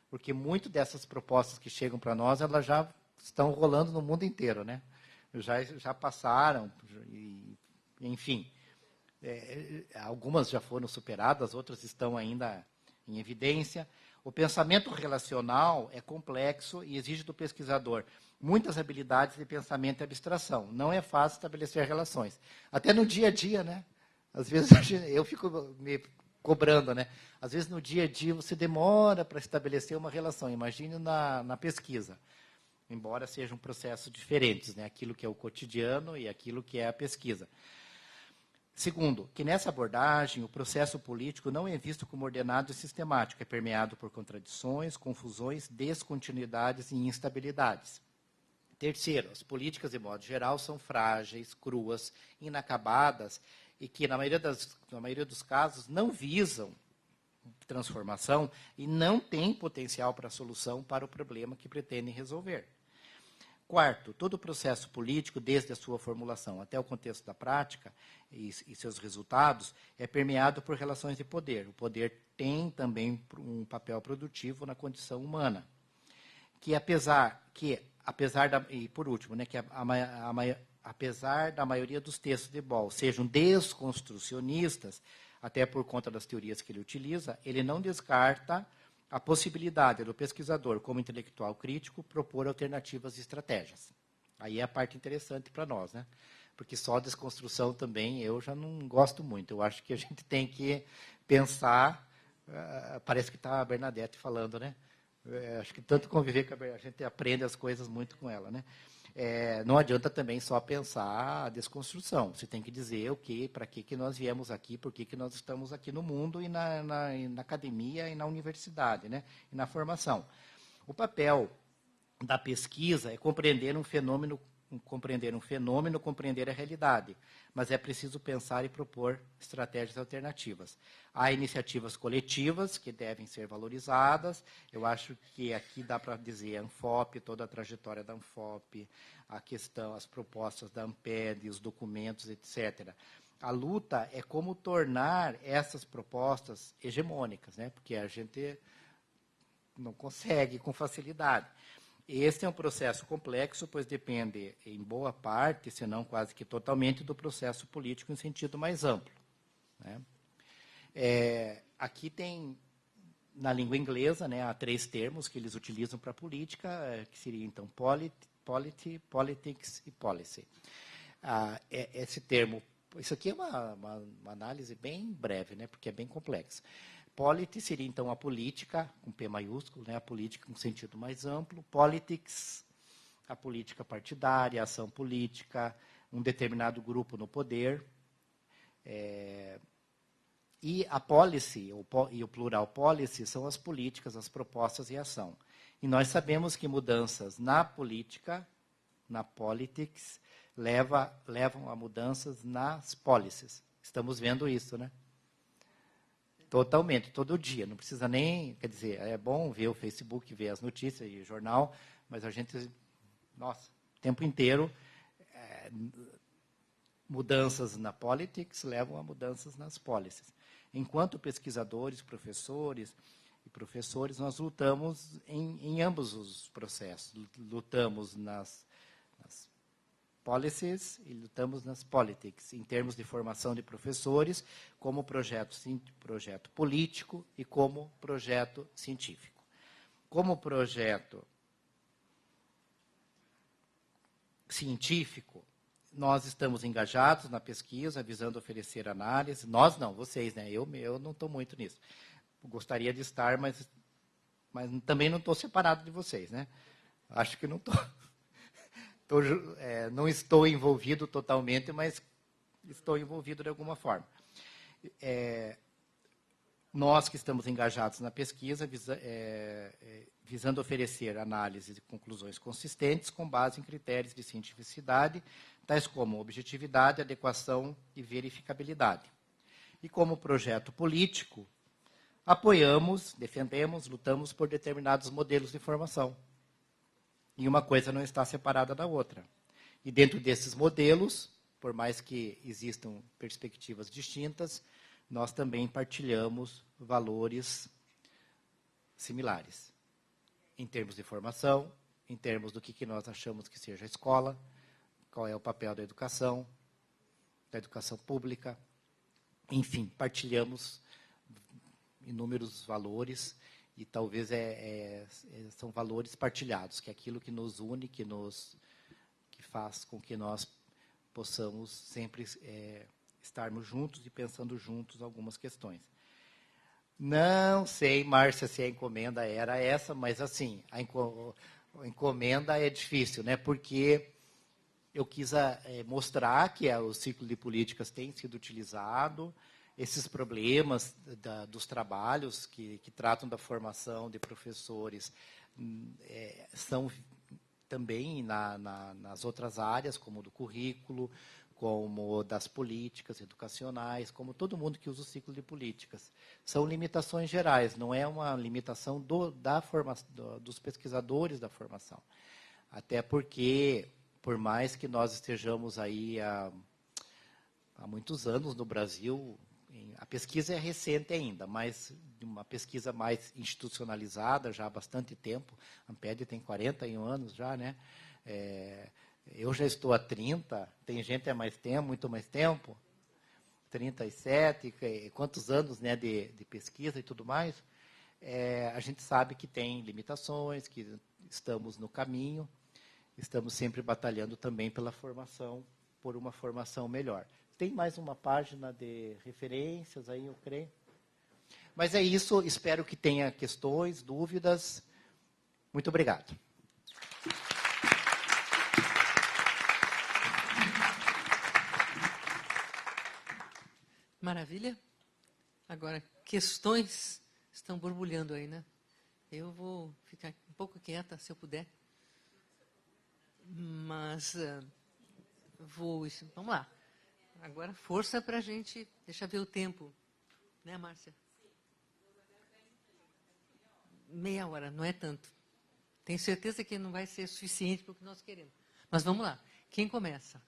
A: Porque muito dessas propostas que chegam para nós, elas já estão rolando no mundo inteiro, né? Já passaram, enfim. Algumas já foram superadas, outras estão ainda em evidência. O pensamento relacional é complexo e exige do pesquisador muitas habilidades de pensamento e abstração. Não é fácil estabelecer relações. Até no dia a dia, né? Às vezes eu fico me cobrando, né? Às vezes no dia a dia você demora para estabelecer uma relação. Imagine na pesquisa. Embora sejam processos diferentes, né? Aquilo que é o cotidiano e aquilo que é a pesquisa. Segundo, que nessa abordagem o processo político não é visto como ordenado e sistemático, é permeado por contradições, confusões, descontinuidades e instabilidades. Terceiro, as políticas, de modo geral, são frágeis, cruas, inacabadas e que, na maioria dos casos, não visam transformação e não têm potencial para a solução para o problema que pretendem resolver. Quarto, todo o processo político, desde a sua formulação até o contexto da prática e seus resultados, é permeado por relações de poder. O poder tem também um papel produtivo na condição humana. Por último, né, apesar da maioria dos textos de Boll sejam desconstrucionistas, até por conta das teorias que ele utiliza, ele não descarta a possibilidade do pesquisador, como intelectual crítico, propor alternativas e estratégias. Aí é a parte interessante para nós, né? Porque só a desconstrução também eu já não gosto muito. Eu acho que a gente tem que pensar, parece que está a Bernadette falando, né? Acho que tanto conviver com a gente aprende as coisas muito com ela, né? Não adianta também só pensar a desconstrução. Você tem que dizer para que nós viemos aqui, por que nós estamos aqui no mundo e na academia e na universidade, né? E na formação. O papel da pesquisa é compreender um fenômeno, compreender a realidade. Mas é preciso pensar e propor estratégias alternativas. Há iniciativas coletivas que devem ser valorizadas. Eu acho que aqui dá para dizer a Anfop, toda a trajetória da Anfop, a questão, as propostas da Amped, os documentos, etc. A luta é como tornar essas propostas hegemônicas, né? Porque a gente não consegue com facilidade. Este é um processo complexo, pois depende, em boa parte, se não quase que totalmente, do processo político em sentido mais amplo, né? Aqui tem, na língua inglesa, né, há 3 termos que eles utilizam para a política, que seria, então, polity, politics e policy. Esse termo, isso aqui é uma análise bem breve, né, porque é bem complexo. Polity seria, então, a política, com P maiúsculo, né, a política com sentido mais amplo. Politics, a política partidária, a ação política, um determinado grupo no poder. E a policy, e o plural policy, são as políticas, as propostas e a ação. E nós sabemos que mudanças na política, na politics, levam a mudanças nas policies. Estamos vendo isso, né? Totalmente, todo dia. Não precisa nem... Quer dizer, é bom ver o Facebook, ver as notícias e o jornal, mas a gente... Nossa, o tempo inteiro... mudanças na politics levam a mudanças nas policies. Enquanto pesquisadores, professores e professores, nós lutamos em ambos os processos. Lutamos nas policies e lutamos nas politics, em termos de formação de professores, como projeto político e como projeto científico. Como projeto científico, nós estamos engajados na pesquisa, visando oferecer análise. Nós não, vocês, né? Eu não estou muito nisso. Gostaria de estar, mas também não estou separado de vocês, né? Acho que não estou. Não estou envolvido totalmente, mas estou envolvido de alguma forma. Nós que estamos engajados na pesquisa, visando oferecer análises e conclusões consistentes com base em critérios de cientificidade, tais como objetividade, adequação e verificabilidade. E como projeto político, apoiamos, defendemos, lutamos por determinados modelos de formação. E uma coisa não está separada da outra. E dentro desses modelos, por mais que existam perspectivas distintas, nós também partilhamos valores similares, em termos de formação, em termos do que nós achamos que seja a escola, qual é o papel da educação pública. Enfim, partilhamos inúmeros valores e talvez são valores partilhados, que é aquilo que nos une, que faz com que nós possamos sempre estarmos juntos e pensando juntos algumas questões. Não sei, Márcia, se a encomenda era essa, mas assim, a encomenda é difícil, né? Porque eu quis mostrar que o ciclo de políticas tem sido utilizado, esses problemas dos trabalhos que tratam da formação de professores são também nas outras áreas, como do currículo, como das políticas educacionais, como todo mundo que usa o ciclo de políticas. São limitações gerais, não é uma limitação dos pesquisadores da formação. Até porque, por mais que nós estejamos aí há muitos anos no Brasil, a pesquisa é recente ainda, mas uma pesquisa mais institucionalizada já há bastante tempo. A Amped tem 41 anos já, né? Eu já estou há 30, tem gente há mais tempo, muito mais tempo, 37, quantos anos, né, de pesquisa e tudo mais. A gente sabe que tem limitações, que estamos no caminho, estamos sempre batalhando também pela formação, por uma formação melhor. Tem mais uma página de referências aí, eu creio. Mas é isso, espero que tenha questões, dúvidas. Muito obrigado.
B: Maravilha. Agora, questões estão borbulhando aí, né? Eu vou ficar um pouco quieta, se eu puder. Mas vamos lá. Agora, força para a gente... Deixa eu ver o tempo. Né, Márcia? Meia hora, não é tanto. Tenho certeza que não vai ser suficiente para o que nós queremos. Mas vamos lá. Quem começa?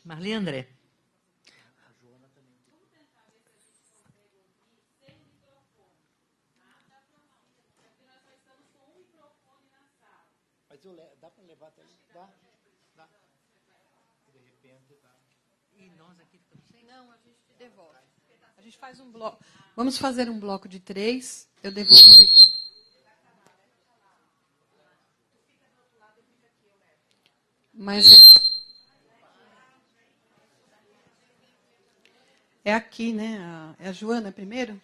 B: Marli André.
A: Dá para levar até ali? Dá. De repente, dá.
B: E nós aqui ficamos sem?
C: Não, a gente devolve. A gente faz um bloco. Vamos fazer um bloco de 3. Eu devolvo. Mas é aqui, né? É a Joana primeiro?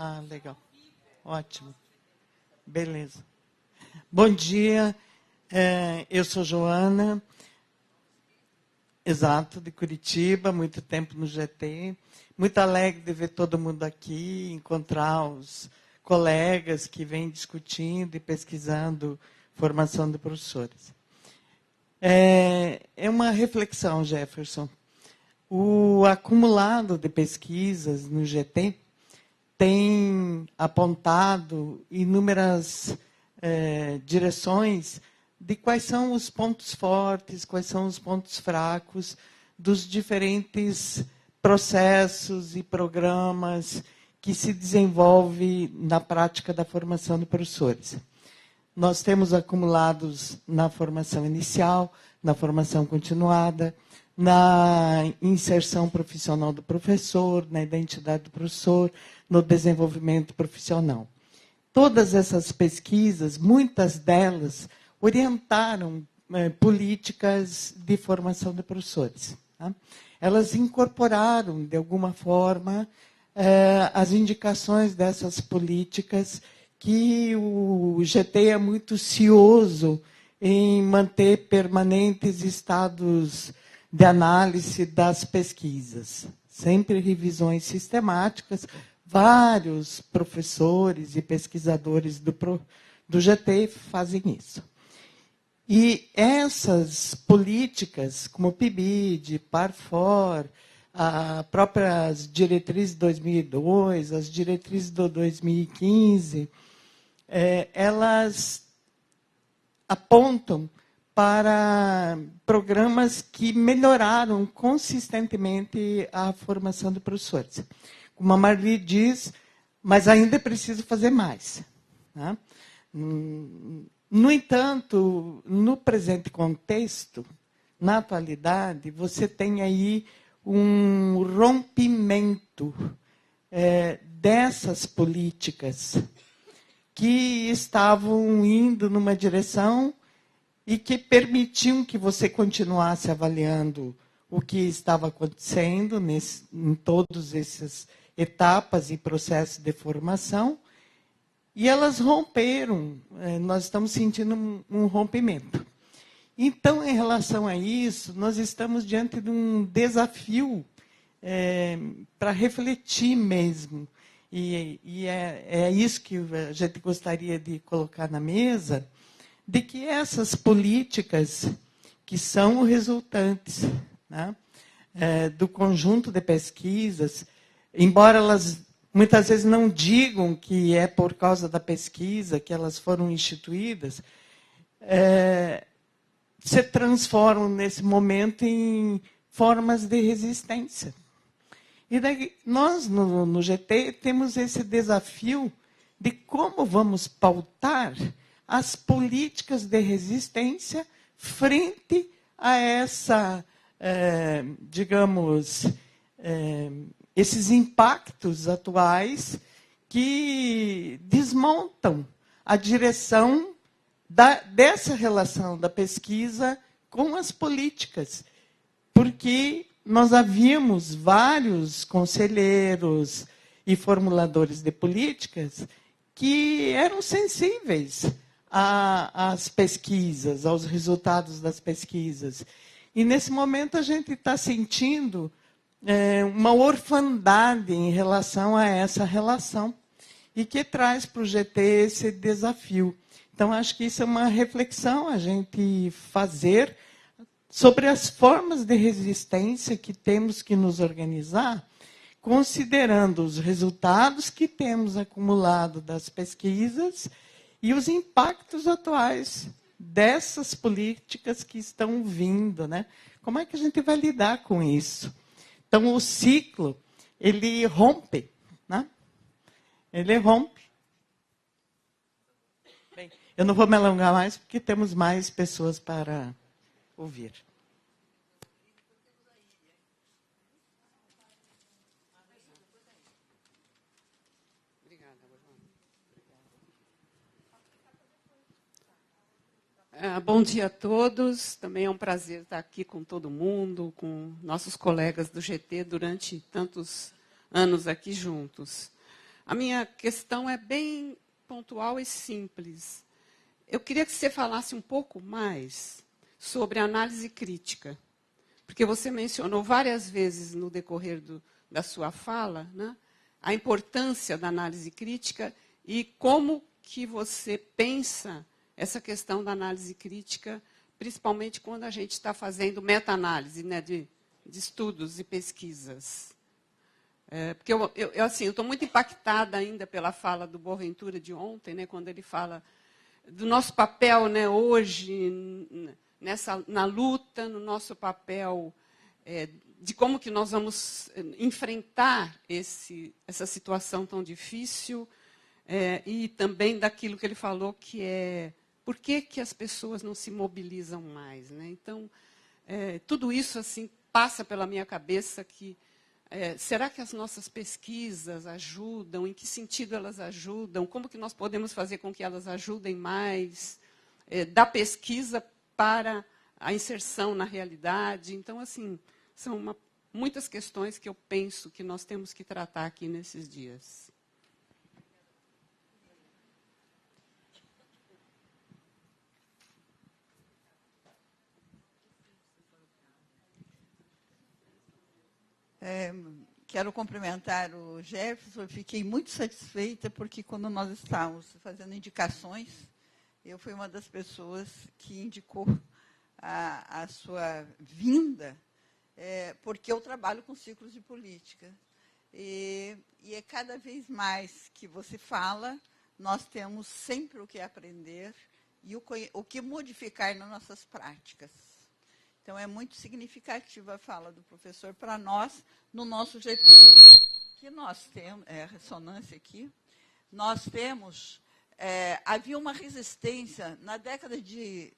D: Ah, legal. Ótimo. Beleza. Bom dia. Eu sou Joana. Exato, de Curitiba, muito tempo no GT. Muito alegre de ver todo mundo aqui, encontrar os colegas que vêm discutindo e pesquisando formação de professores. É uma reflexão, Jefferson. O acumulado de pesquisas no GT tem apontado inúmeras direções de quais são os pontos fortes, quais são os pontos fracos dos diferentes processos e programas que se desenvolvem na prática da formação de professores. Nós temos acumulados na formação inicial, na formação continuada, na inserção profissional do professor, na identidade do professor, no desenvolvimento profissional. Todas essas pesquisas, muitas delas, orientaram políticas de formação de professores. Tá? Elas incorporaram, de alguma forma, as indicações dessas políticas que o GT é muito cioso em manter permanentes estados de análise das pesquisas. Sempre revisões sistemáticas. Vários professores e pesquisadores do GT fazem isso. E essas políticas, como o PIBID, PARFOR, as próprias diretrizes de 2002, as diretrizes de 2015, elas apontam para programas que melhoraram consistentemente a formação de professores. Como a Marli diz, mas ainda é preciso fazer mais. Tá? No entanto, no presente contexto, na atualidade, você tem aí um rompimento dessas políticas que estavam indo numa direção e que permitiam que você continuasse avaliando o que estava acontecendo em todas essas etapas e processos de formação, e elas romperam. Nós estamos sentindo um rompimento. Então, em relação a isso, nós estamos diante de um desafio para refletir mesmo. E é isso que a gente gostaria de colocar na mesa, de que essas políticas que são resultantes, né, do conjunto de pesquisas, embora elas muitas vezes não digam que é por causa da pesquisa que elas foram instituídas, se transformam nesse momento em formas de resistência. E daí, nós, no GT, temos esse desafio de como vamos pautar as políticas de resistência frente a essa, digamos, esses impactos atuais que desmontam a direção dessa relação da pesquisa com as políticas. Porque nós havíamos vários conselheiros e formuladores de políticas que eram sensíveis às pesquisas, aos resultados das pesquisas. E, nesse momento, a gente está sentindo uma orfandade em relação a essa relação e que traz para o GT esse desafio. Então, acho que isso é uma reflexão a gente fazer sobre as formas de resistência que temos que nos organizar considerando os resultados que temos acumulado das pesquisas e os impactos atuais dessas políticas que estão vindo, né? Como é que a gente vai lidar com isso? Então, o ciclo, ele rompe, né? Ele rompe. Bem, eu não vou me alongar mais, porque temos mais pessoas para ouvir.
E: Bom dia a todos. Também é um prazer estar aqui com todo mundo, com nossos colegas do GT durante tantos anos aqui juntos. A minha questão é bem pontual e simples. Eu queria que você falasse um pouco mais sobre a análise crítica, porque você mencionou várias vezes no decorrer da sua fala, né, a importância da análise crítica e como que você pensa essa questão da análise crítica, principalmente quando a gente está fazendo meta-análise, né, de estudos e pesquisas. Porque eu estou muito impactada ainda pela fala do Boaventura de ontem, né, quando ele fala do nosso papel, né, hoje, na luta, no nosso papel de como que nós vamos enfrentar essa situação tão difícil, e também daquilo que ele falou, que é por que as pessoas não se mobilizam mais, né? Então, tudo isso assim passa pela minha cabeça que será que as nossas pesquisas ajudam? Em que sentido elas ajudam? Como que nós podemos fazer com que elas ajudem mais? Da pesquisa para a inserção na realidade. Então, assim, são muitas questões que eu penso que nós temos que tratar aqui nesses dias.
F: Quero cumprimentar o Jefferson. Fiquei muito satisfeita, porque quando nós estávamos fazendo indicações, eu fui uma das pessoas que indicou a sua vinda, porque eu trabalho com ciclos de política. E é cada vez mais que você fala, nós temos sempre o que aprender e o que modificar nas nossas práticas. Então, é muito significativa a fala do professor para nós, no nosso GT. Que nós temos, ressonância aqui, nós temos, havia uma resistência, na década de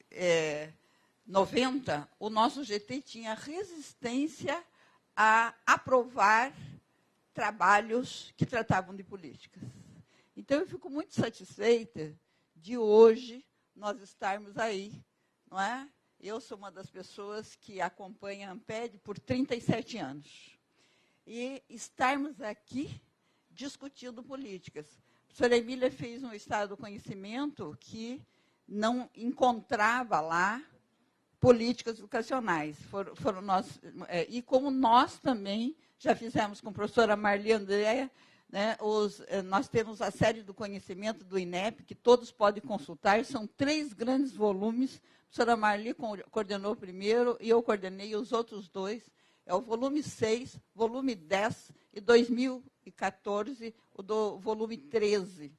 F: 90, o nosso GT tinha resistência a aprovar trabalhos que tratavam de políticas. Então, eu fico muito satisfeita de hoje nós estarmos aí, não é? Eu sou uma das pessoas que acompanha a ANPED por 37 anos. E estarmos aqui discutindo políticas. A professora Emília fez um estado do conhecimento que não encontrava lá políticas educacionais. Foram nós, e como nós também já fizemos com a professora Marli Andréa, né, nós temos a série do conhecimento do INEP, que todos podem consultar, são 3 grandes volumes. A professora Marli coordenou o primeiro e eu coordenei os outros 2. É o volume 6, volume 10 e 2014, o do volume 13.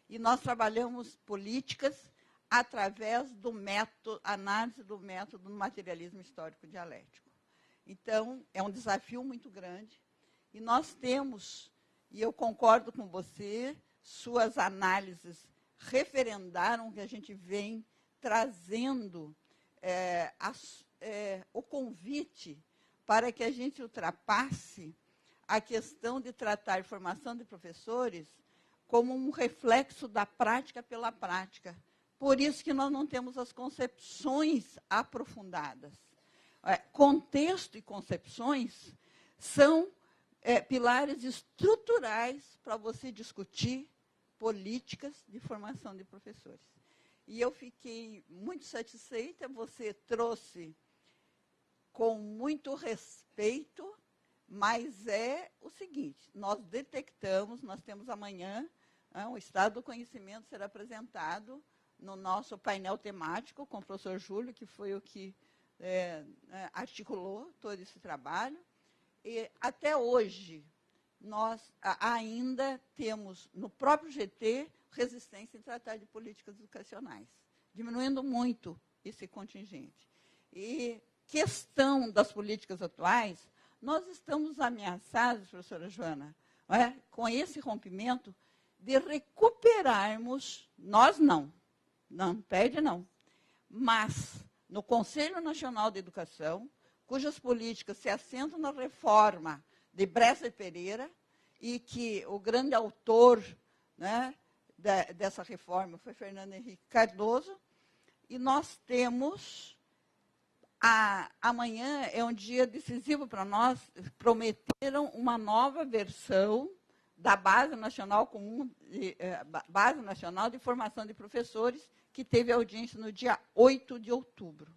F: E nós trabalhamos políticas através do método, análise do método do materialismo histórico dialético. Então, é um desafio muito grande. E nós temos, e eu concordo com você, suas análises referendaram que a gente vem trazendo o convite para que a gente ultrapasse a questão de tratar a formação de professores como um reflexo da prática pela prática. Por isso que nós não temos as concepções aprofundadas. Contexto e concepções são pilares estruturais para você discutir políticas de formação de professores. E eu fiquei muito satisfeita, você trouxe com muito respeito, mas é o seguinte, nós detectamos, nós temos amanhã, o estado do conhecimento será apresentado no nosso painel temático com o professor Júlio, que foi o que articulou todo esse trabalho. E até hoje, nós ainda temos, no próprio GT, resistência em tratar de políticas educacionais, diminuindo muito esse contingente. E questão das políticas atuais, nós estamos ameaçados, professora Joana, com esse rompimento, de recuperarmos, nós não pede não, mas no Conselho Nacional de Educação, cujas políticas se assentam na reforma de Bressa e Pereira, e que o grande autor, né, dessa reforma foi Fernando Henrique Cardoso, e nós temos, amanhã é um dia decisivo para nós, prometeram uma nova versão da Base Nacional Base Nacional de Formação de Professores, que teve audiência no dia 8 de outubro.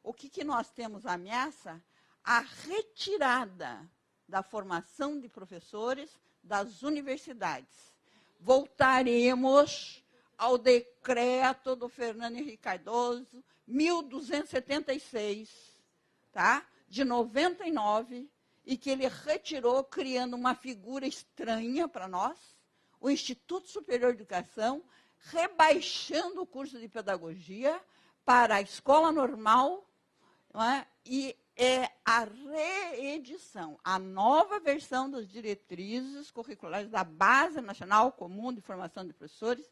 F: O que nós temos ameaça? A retirada da formação de professores das universidades. Voltaremos ao decreto do Fernando Henrique Cardoso, 1276, tá? De 99, e que ele retirou, criando uma figura estranha para nós, o Instituto Superior de Educação, rebaixando o curso de pedagogia para a escola normal, não é? E é a reedição, a nova versão das diretrizes curriculares da Base Nacional Comum de Formação de Professores,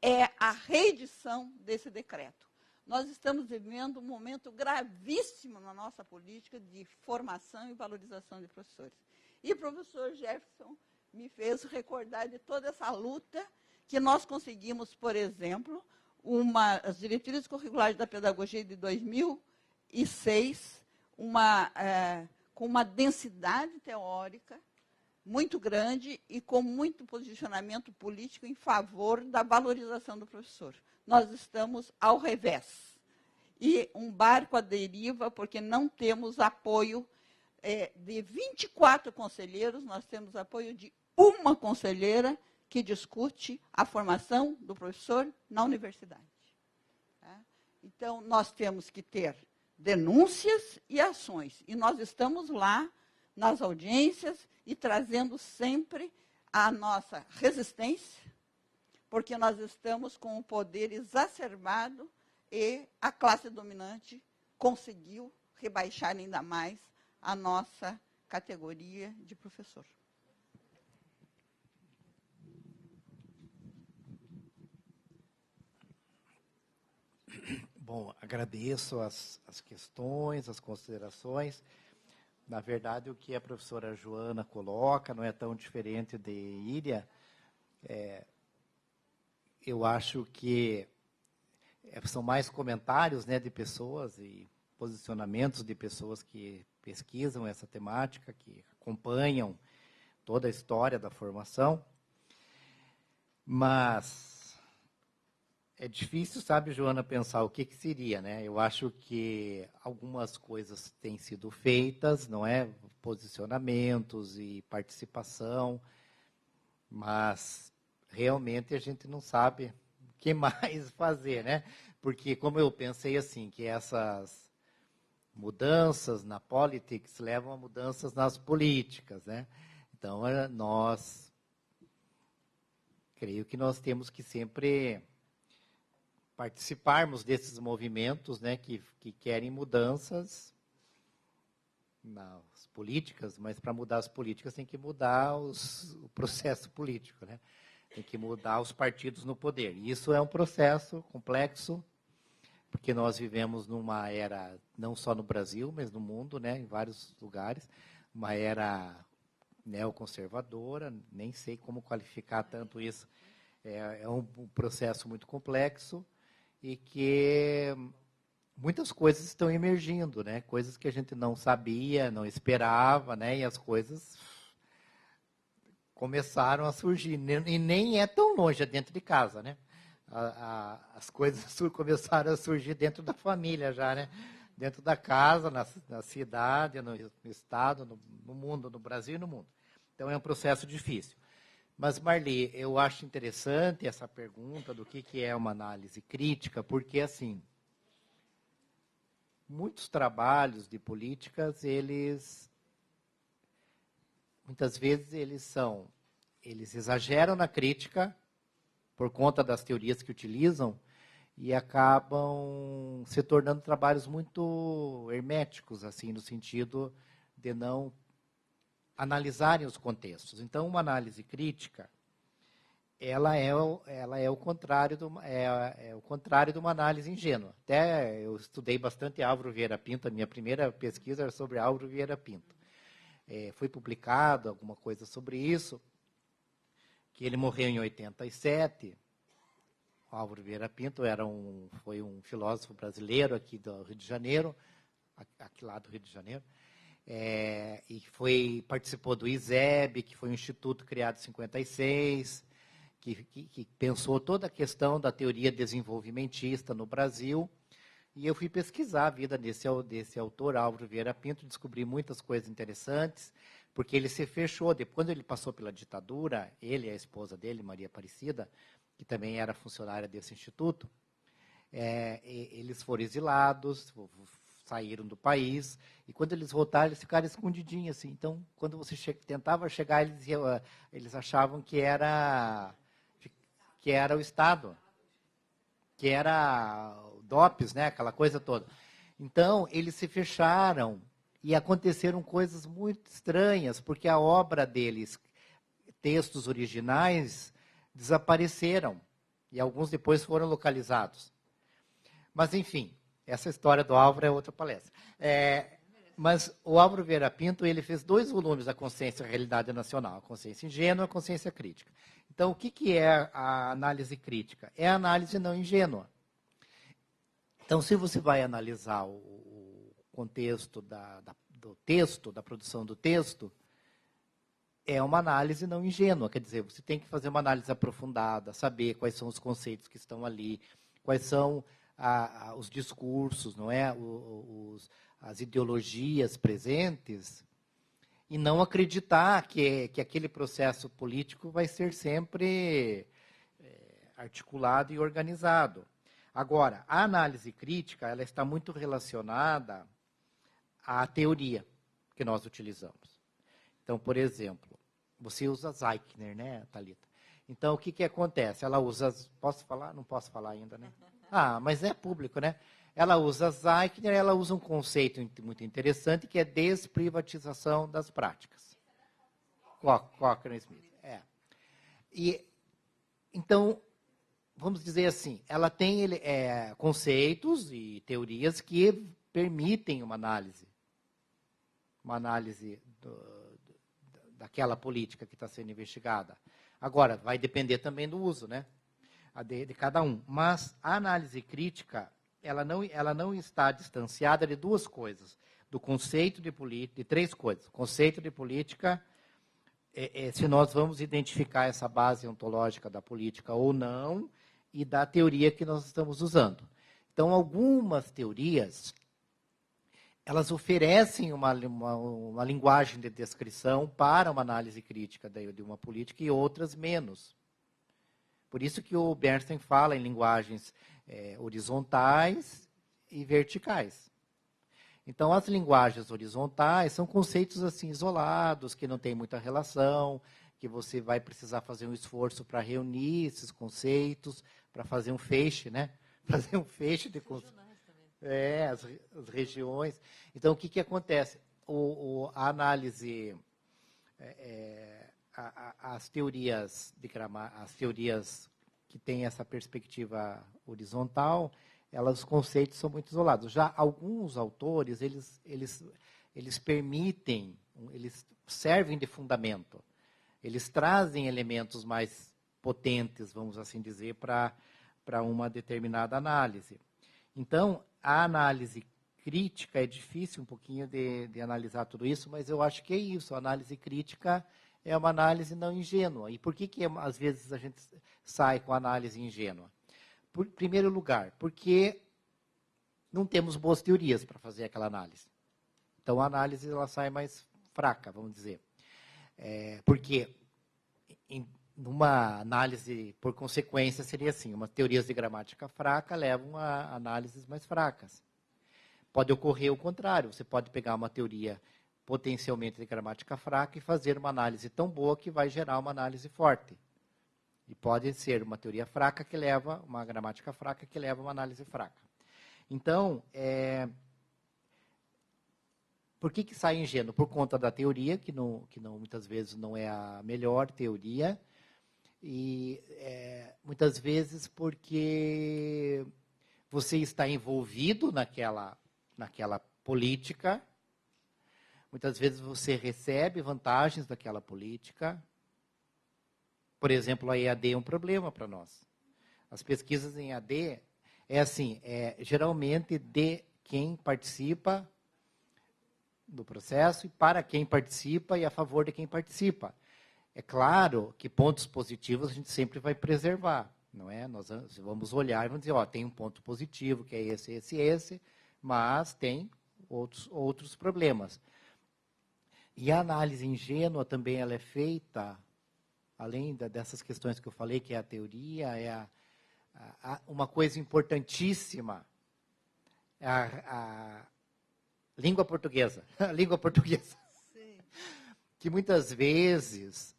F: é a reedição desse decreto. Nós estamos vivendo um momento gravíssimo na nossa política de formação e valorização de professores. E o professor Jefferson me fez recordar de toda essa luta que nós conseguimos, por exemplo, as diretrizes curriculares da pedagogia de 2006, com uma densidade teórica muito grande e com muito posicionamento político em favor da valorização do professor. Nós estamos ao revés. E um barco à deriva, porque não temos apoio de 24 conselheiros, nós temos apoio de uma conselheira que discute a formação do professor na universidade. Tá? Então, nós temos que ter denúncias e ações. E nós estamos lá nas audiências e trazendo sempre a nossa resistência, porque nós estamos com o poder exacerbado e a classe dominante conseguiu rebaixar ainda mais a nossa categoria de professor.
A: Bom, agradeço as questões, as considerações. Na verdade, o que a professora Joana coloca não é tão diferente de Iria. Eu acho que são mais comentários, né, de pessoas e posicionamentos de pessoas que pesquisam essa temática, que acompanham toda a história da formação. Mas é difícil, sabe, Joana, pensar o que seria, né? Eu acho que algumas coisas têm sido feitas, não é? Posicionamentos e participação, mas realmente a gente não sabe o que mais fazer, né? Porque, como eu pensei assim, que essas mudanças na politics levam a mudanças nas políticas, né? Então, creio que nós temos que sempre participarmos desses movimentos, né, que querem mudanças nas políticas, mas para mudar as políticas tem que mudar o processo político, né? Tem que mudar os partidos no poder. E isso é um processo complexo, porque nós vivemos numa era, não só no Brasil, mas no mundo, né, em vários lugares, uma era neoconservadora, nem sei como qualificar tanto isso. É um processo muito complexo, e que muitas coisas estão emergindo, né? Coisas que a gente não sabia, não esperava, né? E as coisas começaram a surgir. E nem é tão longe, é dentro de casa, né? As coisas começaram a surgir dentro da família já, né? Dentro da casa, na cidade, no estado, no mundo, no Brasil e no mundo. Então, é um processo difícil. Mas, Marli, eu acho interessante essa pergunta do que é uma análise crítica, porque, assim, muitos trabalhos de políticas, eles muitas vezes eles exageram na crítica por conta das teorias que utilizam e acabam se tornando trabalhos muito herméticos, assim, no sentido de não analisarem os contextos. Então, uma análise crítica, ela é o contrário o contrário de uma análise ingênua. Até eu estudei bastante Álvaro Vieira Pinto, a minha primeira pesquisa era sobre Álvaro Vieira Pinto. Foi publicado alguma coisa sobre isso, que ele morreu em 87. O Álvaro Vieira Pinto foi um filósofo brasileiro aqui do Rio de Janeiro, aqui lá do Rio de Janeiro, e participou do ISEB, que foi um instituto criado em 56, que pensou toda a questão da teoria desenvolvimentista no Brasil. E eu fui pesquisar a vida desse autor, Álvaro Vieira Pinto, descobri muitas coisas interessantes, porque ele se fechou. Quando ele passou pela ditadura, ele e a esposa dele, Maria Aparecida, que também era funcionária desse instituto, eles foram exilados, saíram do país, e quando eles voltaram, eles ficaram escondidinhos, assim. Então, quando você tentava chegar, eles achavam que era o Estado, que era o DOPS, né, aquela coisa toda. Então, eles se fecharam, e aconteceram coisas muito estranhas, porque a obra deles, textos originais, desapareceram, e alguns depois foram localizados. Mas, enfim, essa história do Álvaro é outra palestra. Mas o Álvaro Vieira Pinto, ele fez 2 volumes da Consciência e Realidade Nacional, a Consciência Ingênua e a Consciência Crítica. Então, o que é a análise crítica? É a análise não ingênua. Então, se você vai analisar o contexto do texto, da produção do texto, é uma análise não ingênua. Quer dizer, você tem que fazer uma análise aprofundada, saber quais são os conceitos que estão ali, quais são os discursos, não é? As ideologias presentes, e não acreditar que aquele processo político vai ser sempre articulado e organizado. Agora, a análise crítica, ela está muito relacionada à teoria que nós utilizamos. Então, por exemplo, você usa Zeichner, né, Thalita? Então, o que acontece? Ela usa... Posso falar? Não posso falar ainda, né? Mas é público, né? Ela usa Zeichner, ela usa um conceito muito interessante, que é desprivatização das práticas. Cochrane Smith. Então, vamos dizer assim, ela tem conceitos e teorias que permitem uma análise daquela política que está sendo investigada. Agora, vai depender também do uso, né? De cada um. Mas a análise crítica, ela não está distanciada de 2 coisas. Do conceito de política, de 3 coisas. O conceito de política, se nós vamos identificar essa base ontológica da política ou não, e da teoria que nós estamos usando. Então, algumas teorias, elas oferecem uma linguagem de descrição para uma análise crítica de uma política, e outras menos. Por isso que o Bernstein fala em linguagens horizontais e verticais. Então, as linguagens horizontais são conceitos assim isolados, que não têm muita relação, que você vai precisar fazer um esforço para reunir esses conceitos, para fazer um feixe, né? Fazer um feixe de conceitos. As regiões. Então, o que acontece? A análise, as teorias que têm essa perspectiva horizontal, os conceitos são muito isolados. Já alguns autores, eles permitem, eles servem de fundamento. Eles trazem elementos mais potentes, vamos assim dizer, para uma determinada análise. Então, a análise crítica é difícil um pouquinho de analisar tudo isso, mas eu acho que é isso. A análise crítica é uma análise não ingênua. E por que às vezes a gente sai com a análise ingênua? Em primeiro lugar, porque não temos boas teorias para fazer aquela análise. Então, a análise ela sai mais fraca, vamos dizer. Porque numa análise, por consequência, seria assim, umas teorias de gramática fraca levam a análises mais fracas. Pode ocorrer o contrário, você pode pegar uma teoria potencialmente de gramática fraca e fazer uma análise tão boa que vai gerar uma análise forte. E pode ser uma teoria fraca que leva, uma gramática fraca que leva a uma análise fraca. Então, por que sai ingênuo? Por conta da teoria, que muitas vezes não é a melhor teoria, e muitas vezes porque você está envolvido naquela política, muitas vezes você recebe vantagens daquela política. Por exemplo, a EAD é um problema para nós. As pesquisas em EAD geralmente de quem participa do processo e para quem participa e a favor de quem participa. É claro que pontos positivos a gente sempre vai preservar, não é? Nós vamos olhar e vamos dizer, tem um ponto positivo, que é esse, mas tem outros problemas. E a análise ingênua também ela é feita, além dessas questões que eu falei, que é a teoria, uma coisa importantíssima, a língua portuguesa. A língua portuguesa.
B: Sim.
A: Que muitas vezes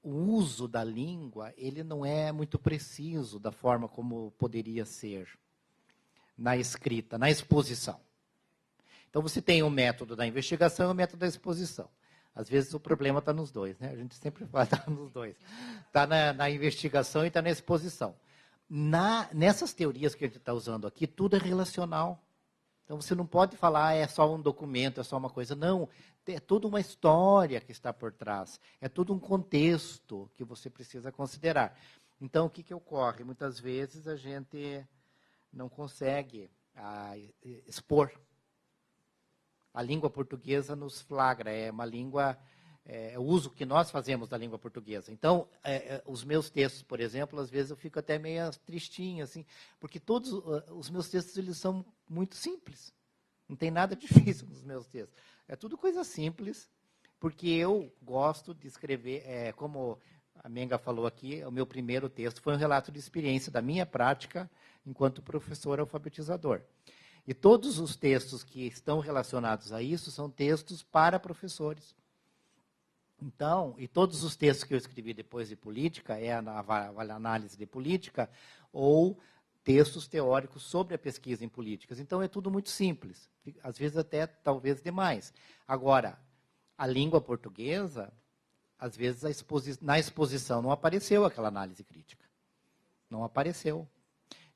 A: o uso da língua ele não é muito preciso da forma como poderia ser na escrita, na exposição. Então, você tem o método da investigação e o método da exposição. Às vezes o problema está nos dois, né? A gente sempre vai estar nos dois. Está na investigação e está na exposição. Nessas teorias que a gente está usando aqui, tudo é relacional. Então, você não pode falar, é só um documento, é só uma coisa. Não, é toda uma história que está por trás. É todo um contexto que você precisa considerar. Então, o que ocorre? Muitas vezes a gente não consegue expor. A língua portuguesa nos flagra, é uma língua, o uso que nós fazemos da língua portuguesa. Então, os meus textos, por exemplo, às vezes eu fico até meio tristinho, assim, porque todos os meus textos eles são muito simples. Não tem nada difícil nos meus textos. É tudo coisa simples, porque eu gosto de escrever, como a Menga falou aqui, o meu primeiro texto foi um relato de experiência da minha prática enquanto professor alfabetizador. E todos os textos que estão relacionados a isso são textos para professores. Então, e todos os textos que eu escrevi depois de política, a análise de política, ou textos teóricos sobre a pesquisa em políticas. Então, é tudo muito simples, às vezes até talvez demais. Agora, a língua portuguesa, às vezes na exposição não apareceu aquela análise crítica. Não apareceu.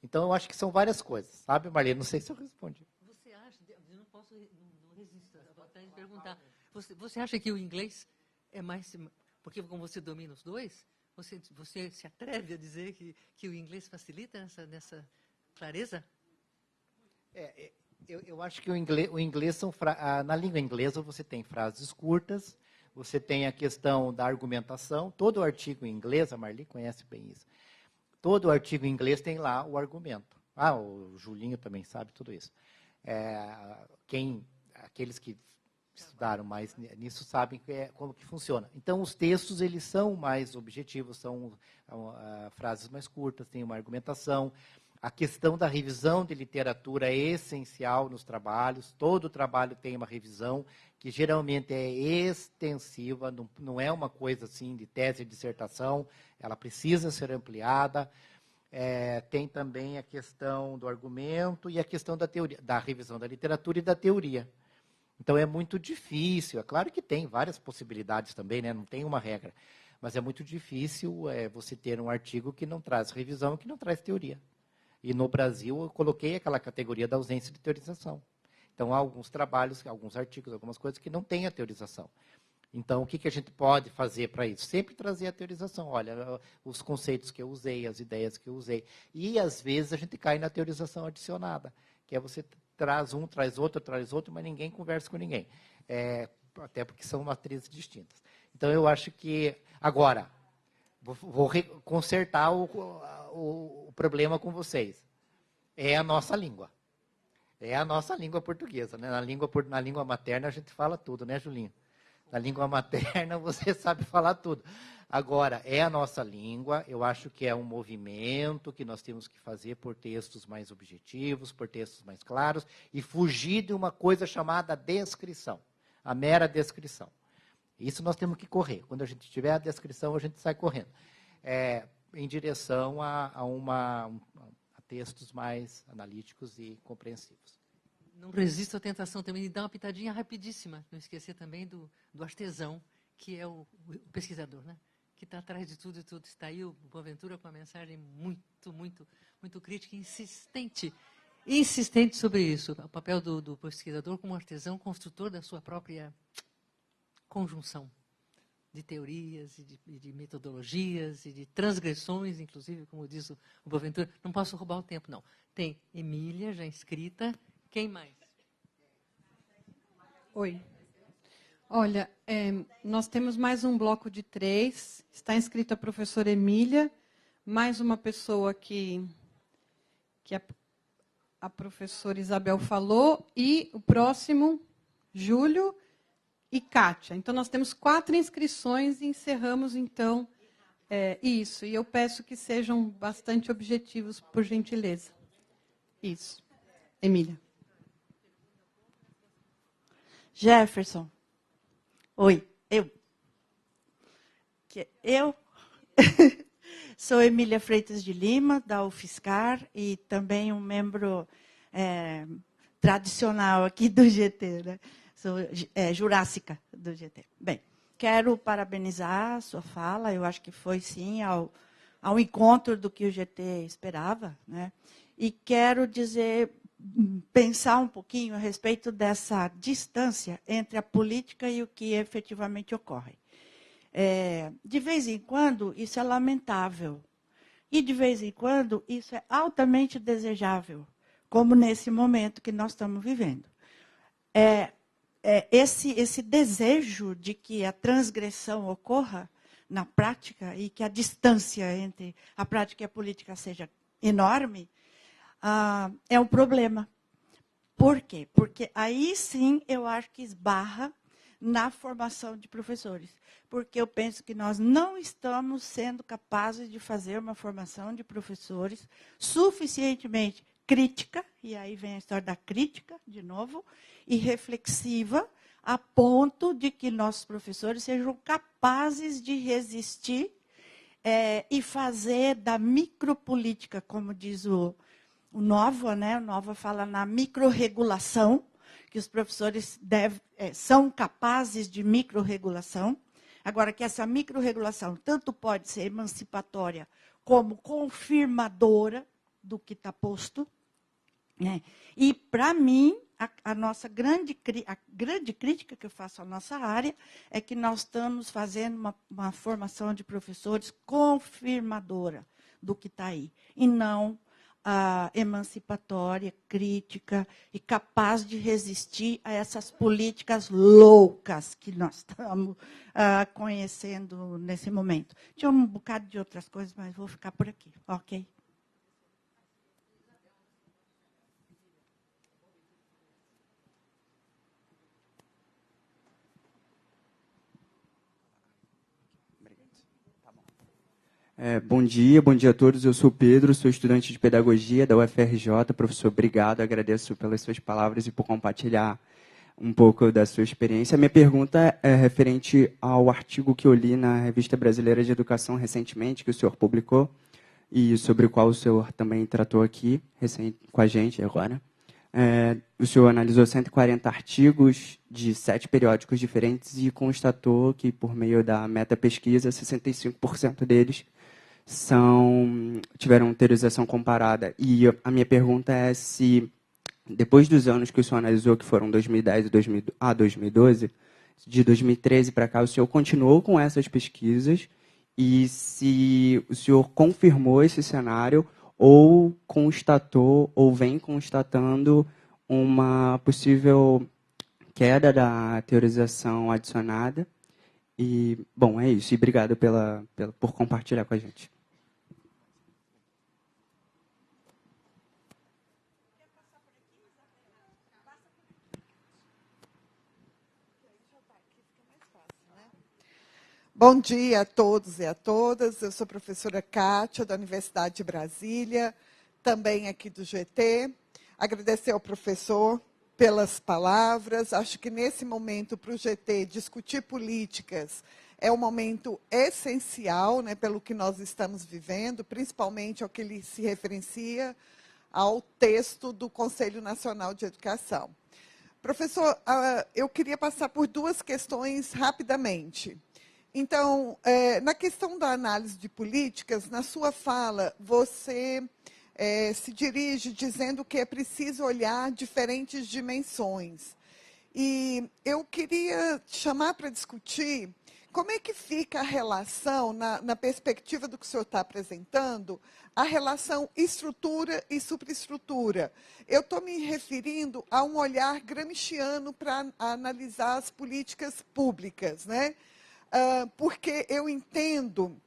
A: Então, eu acho que são várias coisas, sabe, Marlene? Não sei se eu respondi.
B: Você acha, eu não posso, não resisto a perguntar, você acha que o inglês é mais, porque como você domina os dois, você se atreve a dizer que o inglês facilita nessa clareza?
A: Eu acho que o inglês na língua inglesa você tem frases curtas, você tem a questão da argumentação, todo artigo em inglês, a Marli conhece bem isso, todo artigo em inglês tem lá o argumento. O Julinho também sabe tudo isso. Aqueles que estudaram mais nisso sabem como que funciona. Então, os textos eles são mais objetivos, são frases mais curtas, tem uma argumentação. A questão da revisão de literatura é essencial nos trabalhos. Todo trabalho tem uma revisão, que geralmente é extensiva, não é uma coisa assim de tese e dissertação, ela precisa ser ampliada. Tem também a questão do argumento e a questão da teoria, da revisão da literatura e da teoria. Então, é muito difícil. É claro que tem várias possibilidades também, né? Não tem uma regra. Mas é muito difícil você ter um artigo que não traz revisão e que não traz teoria. E no Brasil, eu coloquei aquela categoria da ausência de teorização. Então, há alguns trabalhos, alguns artigos, algumas coisas que não têm a teorização. Então, o que a gente pode fazer para isso? Sempre trazer a teorização. Olha, os conceitos que eu usei, as ideias que eu usei. E, às vezes, a gente cai na teorização adicionada, que é você traz um, traz outro, mas ninguém conversa com ninguém. Até porque são matrizes distintas. Então, eu acho que... Agora, vou consertar o problema com vocês. É a nossa língua. É a nossa língua portuguesa. Né? Na língua materna, a gente fala tudo, né, Julinho? Na língua materna, você sabe falar tudo. Agora, é a nossa língua, eu acho que é um movimento que nós temos que fazer por textos mais objetivos, por textos mais claros, e fugir de uma coisa chamada descrição. a mera descrição. Isso nós temos que correr. Quando a gente tiver a descrição, a gente sai correndo. Em direção a textos mais analíticos e compreensivos.
B: Não resisto à tentação também de dar uma pitadinha rapidíssima. Não esquecer também do artesão, que é o pesquisador, né? Que está atrás de tudo e tudo. Está aí o Boaventura com uma mensagem muito, muito, muito crítica e insistente sobre isso. O papel do pesquisador como artesão, construtor da sua própria conjunção de teorias e de metodologias e de transgressões, inclusive, como diz o Boaventura. Não posso roubar o tempo, não. Tem Emília, já inscrita. Quem mais?
C: Oi. Olha, nós temos mais um bloco de 3. Está inscrita a professora Emília, mais uma pessoa que a professora Isabel falou, e o próximo, Júlio e Kátia. Então, nós temos 4 inscrições e encerramos, então, isso. E eu peço que sejam bastante objetivos, por gentileza. Isso. Emília.
G: Jefferson. Oi, eu sou Emília Freitas de Lima, da UFSCar, e também um membro tradicional aqui do GT, né? Sou jurássica do GT. Bem, quero parabenizar a sua fala, eu acho que foi, sim, ao encontro do que o GT esperava, né? E quero pensar um pouquinho a respeito dessa distância entre a política e o que efetivamente ocorre. De vez em quando, isso é lamentável. E, de vez em quando, isso é altamente desejável, como nesse momento que nós estamos vivendo. Esse desejo de que a transgressão ocorra na prática e que a distância entre a prática e a política seja enorme, é um problema. Por quê? Porque aí sim eu acho que esbarra na formação de professores. Porque eu penso que nós não estamos sendo capazes de fazer uma formação de professores suficientemente crítica, e aí vem a história da crítica, de novo, e reflexiva, a ponto de que nossos professores sejam capazes de resistir e fazer da micropolítica, como diz o Nova, né? O Nova fala na microrregulação, que os professores são capazes de microrregulação. Agora, que essa microrregulação tanto pode ser emancipatória como confirmadora do que está posto, né? E, para mim, a grande crítica que eu faço à nossa área é que nós estamos fazendo uma formação de professores confirmadora do que está aí, e não emancipatória, crítica e capaz de resistir a essas políticas loucas que nós estamos conhecendo nesse momento. Tinha um bocado de outras coisas, mas vou ficar por aqui, ok?
H: Bom dia a todos. Eu sou o Pedro, sou estudante de pedagogia da UFRJ. Professor, obrigado, agradeço pelas suas palavras e por compartilhar um pouco da sua experiência. A minha pergunta é referente ao artigo que eu li na Revista Brasileira de Educação recentemente, que o senhor publicou, e sobre o qual o senhor também tratou aqui com a gente agora. O senhor analisou 140 artigos de 7 periódicos diferentes e constatou que, por meio da meta-pesquisa, 65% deles tiveram autorização comparada. E a minha pergunta é se, depois dos anos que o senhor analisou, que foram 2010 e 2012, de 2013 para cá, o senhor continuou com essas pesquisas e se o senhor confirmou esse cenário ou constatou, ou vem constatando uma possível queda da teorização adicionada. E, bom, é isso. E obrigado por compartilhar com a gente.
I: Bom dia a todos e a todas. Eu sou a professora Kátia, da Universidade de Brasília, também aqui do GT. Agradecer ao professor pelas palavras. Acho que nesse momento, para o GT, discutir políticas é um momento essencial, né, pelo que nós estamos vivendo, principalmente ao que ele se referencia ao texto do Conselho Nacional de Educação. Professor, eu queria passar por duas questões rapidamente. Então, na questão da análise de políticas, na sua fala, você se dirige dizendo que é preciso olhar diferentes dimensões. E eu queria chamar para discutir como é que fica a relação, na perspectiva do que o senhor está apresentando, a relação estrutura e superestrutura. Eu estou me referindo a um olhar gramsciano para analisar as políticas públicas, né? Porque eu entendo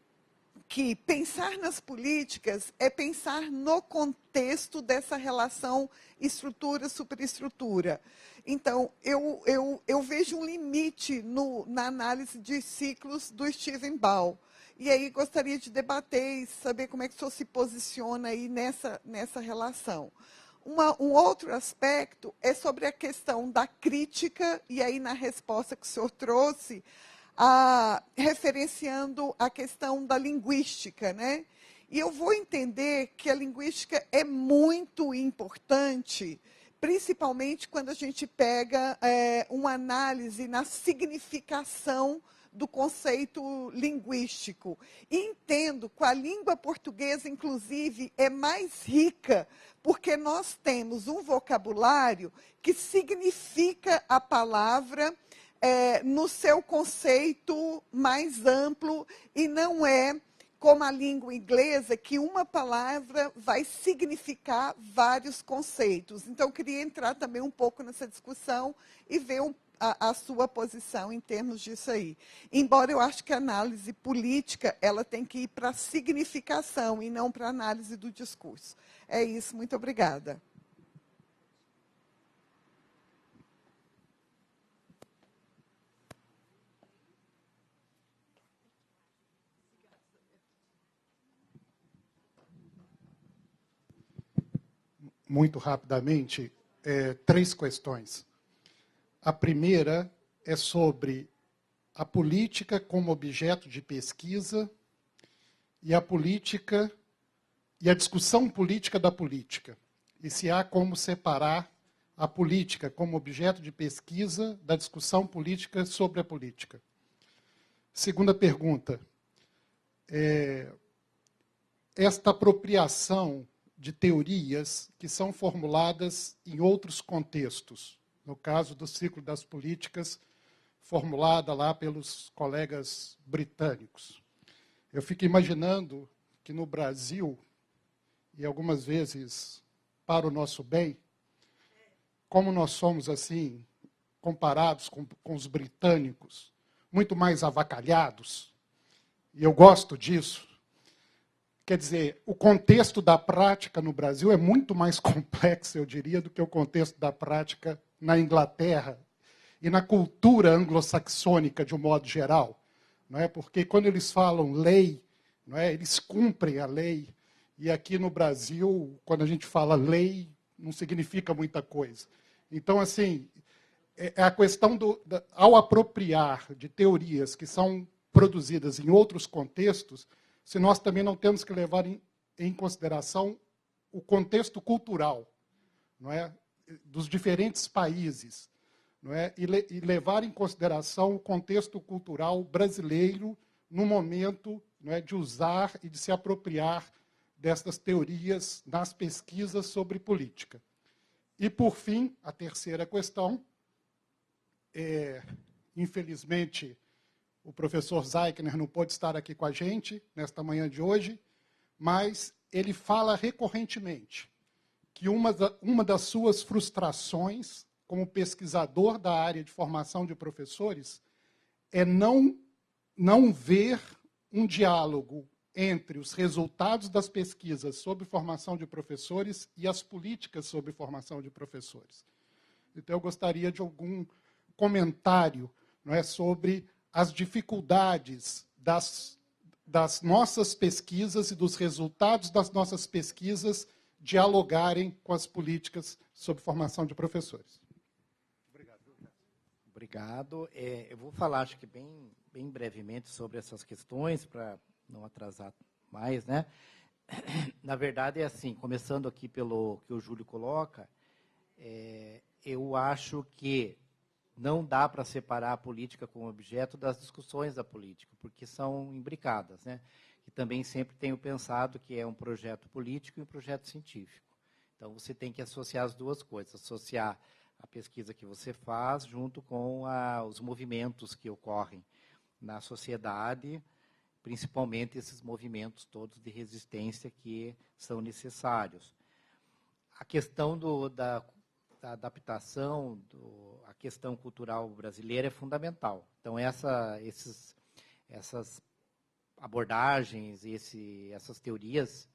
I: que pensar nas políticas é pensar no contexto dessa relação estrutura-superestrutura. Então, eu vejo um limite na análise de ciclos do Steven Ball. E aí gostaria de debater e saber como é que o senhor se posiciona aí nessa relação. Um outro aspecto é sobre a questão da crítica, e aí na resposta que o senhor trouxe, referenciando a questão da linguística, né? E eu vou entender que a linguística é muito importante, principalmente quando a gente pega uma análise na significação do conceito linguístico. E entendo que a língua portuguesa, inclusive, é mais rica, porque nós temos um vocabulário que significa a palavra no seu conceito mais amplo, e não é como a língua inglesa, que uma palavra vai significar vários conceitos. Então, eu queria entrar também um pouco nessa discussão e ver a sua posição em termos disso aí. Embora eu acho que a análise política ela tem que ir para a significação e não para a análise do discurso. É isso, muito obrigada.
J: Muito rapidamente, 3 questões. A primeira é sobre a política como objeto de pesquisa e a política e a discussão política da política. E se há como separar a política como objeto de pesquisa da discussão política sobre a política. Segunda pergunta. Esta apropriação de teorias que são formuladas em outros contextos, no caso do ciclo das políticas, formulada lá pelos colegas britânicos. Eu fico imaginando que no Brasil, e algumas vezes para o nosso bem, como nós somos assim, comparados com os britânicos, muito mais avacalhados, e eu gosto disso. Quer dizer, o contexto da prática no Brasil é muito mais complexo, eu diria, do que o contexto da prática na Inglaterra e na cultura anglo-saxônica, de um modo geral. Não é? Porque quando eles falam lei, não é? Eles cumprem a lei. E aqui no Brasil, quando a gente fala lei, não significa muita coisa. Então, assim, a questão ao apropriar de teorias que são produzidas em outros contextos, se nós também não temos que levar em consideração o contexto cultural, não é, dos diferentes países, não é, e levar em consideração o contexto cultural brasileiro no momento, não é, de usar e de se apropriar dessas teorias nas pesquisas sobre política. E, por fim, a terceira questão, infelizmente, o professor Zeichner não pôde estar aqui com a gente nesta manhã de hoje, mas ele fala recorrentemente que uma das suas frustrações como pesquisador da área de formação de professores é não ver um diálogo entre os resultados das pesquisas sobre formação de professores e as políticas sobre formação de professores. Então, eu gostaria de algum comentário, não é, sobre as dificuldades das nossas pesquisas e dos resultados das nossas pesquisas dialogarem com as políticas sobre formação de professores.
A: Obrigado. Eu vou falar, acho que bem brevemente, sobre essas questões, para não atrasar mais, né? Na verdade, é assim, começando aqui pelo que o Júlio coloca, eu acho que não dá para separar a política como objeto das discussões da política, porque são imbricadas, né? E também sempre tenho pensado que é um projeto político e um projeto científico. Então, você tem que associar as duas coisas, associar a pesquisa que você faz junto com os movimentos que ocorrem na sociedade, principalmente esses movimentos todos de resistência que são necessários. A questão da adaptação, a questão cultural brasileira é fundamental. Então, essas abordagens, essas teorias,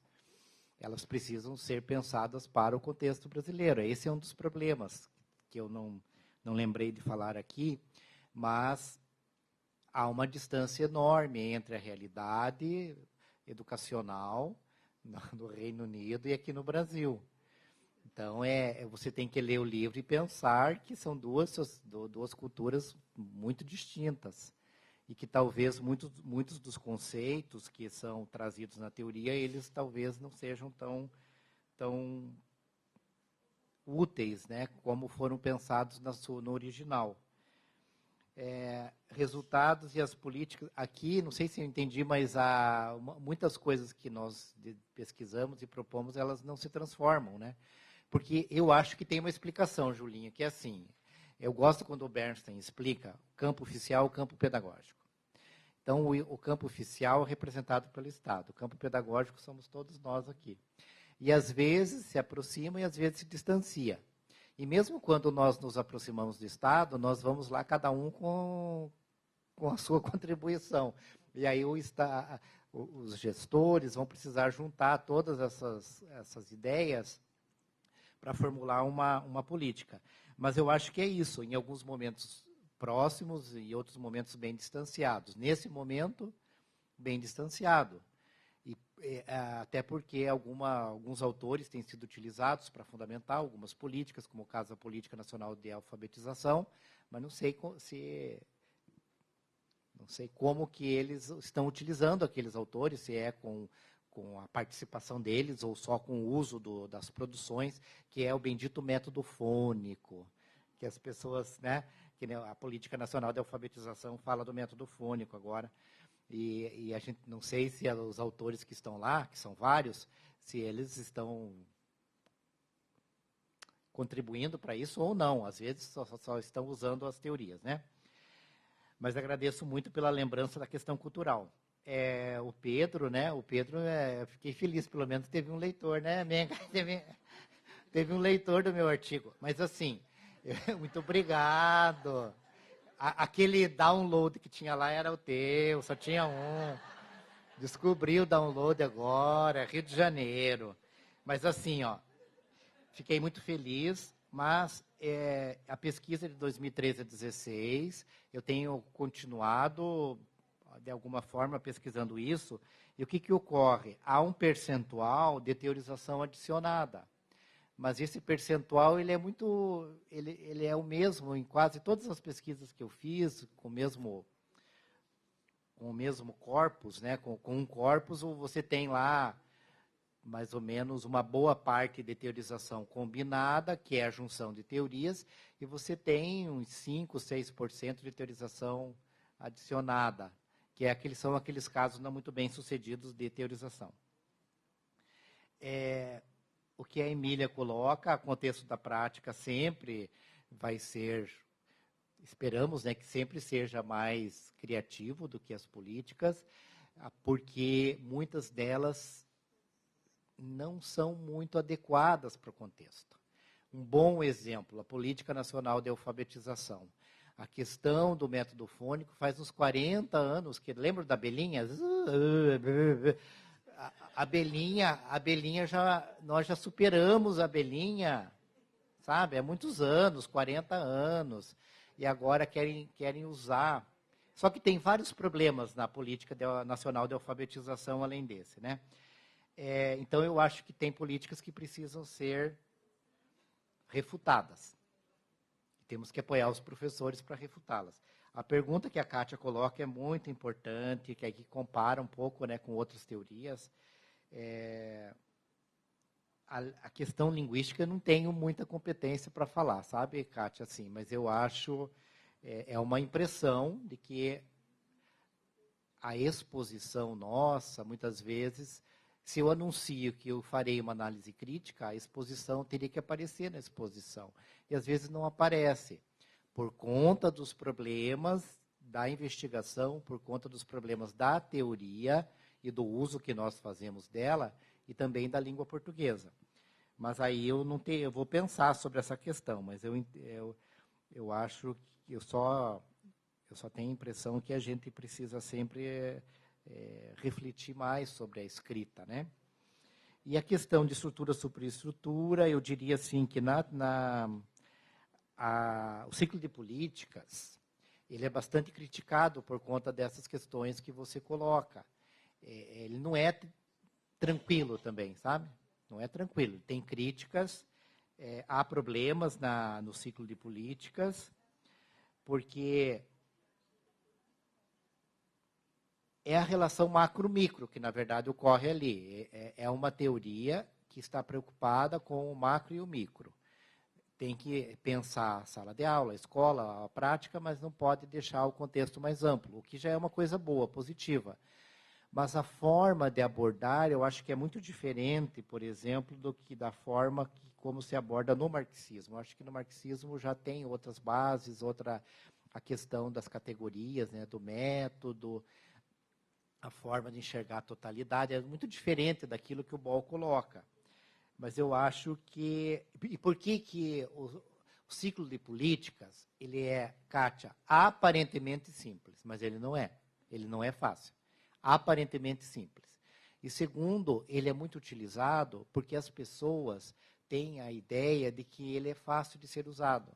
A: elas precisam ser pensadas para o contexto brasileiro. Esse é um dos problemas que eu não lembrei de falar aqui, mas há uma distância enorme entre a realidade educacional no Reino Unido e aqui no Brasil. Então, você tem que ler o livro e pensar que são duas culturas muito distintas e que talvez muitos dos conceitos que são trazidos na teoria, eles talvez não sejam tão úteis, né, como foram pensados no original. Resultados e as políticas. Aqui, não sei se eu entendi, mas muitas coisas que nós pesquisamos e propomos, elas não se transformam, né? Porque eu acho que tem uma explicação, Julinha, que é assim, eu gosto quando o Bernstein explica o campo oficial e o campo pedagógico. Então, o campo oficial é representado pelo Estado, o campo pedagógico somos todos nós aqui. E, às vezes, se aproxima e, às vezes, se distancia. E mesmo quando nós nos aproximamos do Estado, nós vamos lá, cada um com a sua contribuição. E aí os gestores vão precisar juntar todas essas ideias para formular uma política. Mas eu acho que é isso, em alguns momentos próximos e outros momentos bem distanciados. Nesse momento, bem distanciado. Até porque alguns autores têm sido utilizados para fundamentar algumas políticas, como o caso da Política Nacional de Alfabetização, mas não sei como que eles estão utilizando aqueles autores, se é com a participação deles ou só com o uso das produções, que é o bendito método fônico, que as pessoas, né, que a Política Nacional de Alfabetização fala do método fônico agora. E a gente não sei se os autores que estão lá, que são vários, se eles estão contribuindo para isso ou não. Às vezes só estão usando as teorias, né? Mas agradeço muito pela lembrança da questão cultural. O Pedro, né? Fiquei feliz, pelo menos teve um leitor, né? Teve um leitor do meu artigo. Mas assim, muito obrigado. Aquele download que tinha lá era o teu, só tinha um. Descobri o download agora, Rio de Janeiro. Mas assim, fiquei muito feliz, mas a pesquisa de 2013 a 2016, eu tenho continuado, de alguma forma, pesquisando isso. E o que ocorre? Há um percentual de teorização adicionada. Mas esse percentual ele é o mesmo em quase todas as pesquisas que eu fiz, com o mesmo corpus, né? Com um corpus você tem lá mais ou menos uma boa parte de teorização combinada, que é a junção de teorias, e você tem uns 5, 6% de teorização adicionada, que são aqueles casos não muito bem sucedidos de teorização. O que a Emília coloca, o contexto da prática sempre vai ser, esperamos, né, que sempre seja mais criativo do que as políticas, porque muitas delas não são muito adequadas para o contexto. Um bom exemplo, a Política Nacional de Alfabetização. A questão do método fônico faz uns 40 anos, lembra da abelhinha? A abelhinha nós já superamos a abelhinha, sabe? Há muitos anos, 40 anos, e agora querem usar. Só que tem vários problemas na Política Nacional de Alfabetização além desse, né? Então, eu acho que tem políticas que precisam ser refutadas. temos que apoiar os professores para refutá-las. A pergunta que a Kátia coloca é muito importante, que aqui compara um pouco, né, com outras teorias. A questão linguística eu não tenho muita competência para falar, sabe, Kátia? Assim, mas eu acho, é uma impressão de que a exposição nossa, muitas vezes, se eu anuncio que eu farei uma análise crítica, a exposição teria que aparecer na exposição. E às vezes não aparece, por conta dos problemas da investigação, por conta dos problemas da teoria e do uso que nós fazemos dela, e também da língua portuguesa. Mas aí eu vou pensar sobre essa questão, mas eu acho que eu só tenho a impressão que a gente precisa sempre refletir mais sobre a escrita, né? E a questão de estrutura, superestrutura, eu diria assim que o ciclo de políticas, ele é bastante criticado por conta dessas questões que você coloca. Ele não é tranquilo também, sabe? Não é tranquilo. Tem críticas, há problemas no ciclo de políticas, porque é a relação macro-micro que, na verdade, ocorre ali. É uma teoria que está preocupada com o macro e o micro. Tem que pensar a sala de aula, a escola, a prática, mas não pode deixar o contexto mais amplo, o que já é uma coisa boa, positiva. Mas a forma de abordar, eu acho que é muito diferente, por exemplo, da forma como se aborda no marxismo. Eu acho que no marxismo já tem outras bases, a questão das categorias, né, do método, a forma de enxergar a totalidade, é muito diferente daquilo que o Boll coloca. Mas eu acho que... E por que o ciclo de políticas, ele é, Kátia, aparentemente simples, mas ele não é. Ele não é fácil. Aparentemente simples. E segundo, ele é muito utilizado porque as pessoas têm a ideia de que ele é fácil de ser usado.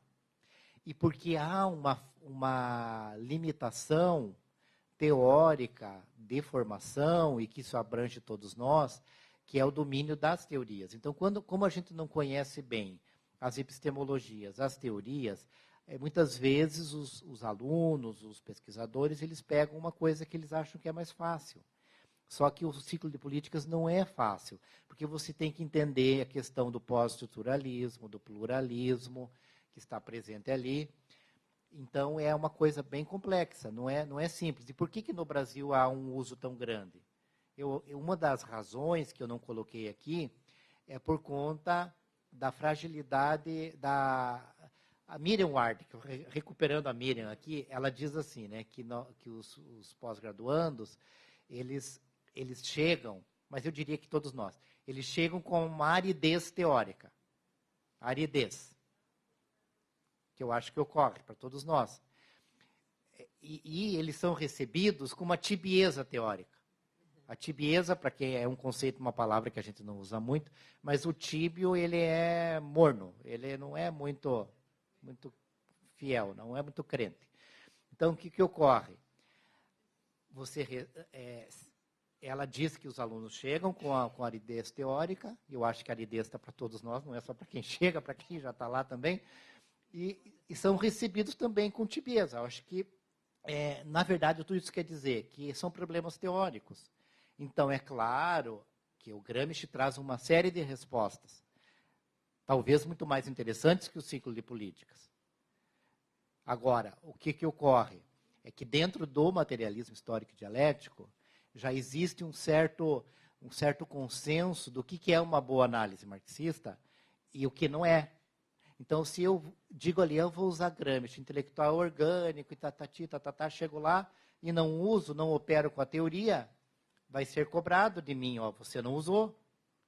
A: E porque há uma limitação teórica de formação, e que isso abrange todos nós, que é o domínio das teorias. Então, como a gente não conhece bem as epistemologias, as teorias, muitas vezes os alunos, os pesquisadores, eles pegam uma coisa que eles acham que é mais fácil. Só que o ciclo de políticas não é fácil, porque você tem que entender a questão do pós-estruturalismo, do pluralismo, que está presente ali. Então, é uma coisa bem complexa, não é simples. E por que no Brasil há um uso tão grande? Uma das razões que eu não coloquei aqui é por conta da fragilidade a Miriam Ward, recuperando a Miriam aqui, ela diz assim, né, que os pós-graduandos, eles chegam, mas eu diria que todos nós, eles chegam com uma aridez teórica. Aridez. Que eu acho que ocorre para todos nós. E eles são recebidos com uma tibieza teórica. A tibieza, para quem é um conceito, uma palavra que a gente não usa muito, mas o tíbio, ele é morno, ele não é muito fiel, não é muito crente. Então, o que ocorre? Ela diz que os alunos chegam com a aridez teórica, eu acho que a aridez está para todos nós, não é só para quem chega, para quem já está lá também, e são recebidos também com tibieza. Eu acho que, na verdade, tudo isso quer dizer que são problemas teóricos. Então, é claro que o Gramsci traz uma série de respostas, talvez muito mais interessantes que o ciclo de políticas. Agora, o que ocorre? É que dentro do materialismo histórico e dialético, já existe um certo consenso do que é uma boa análise marxista e o que não é. Então, se eu digo ali, eu vou usar Gramsci, intelectual orgânico, e chego lá e não uso, não opero com a teoria, vai ser cobrado de mim, você não usou,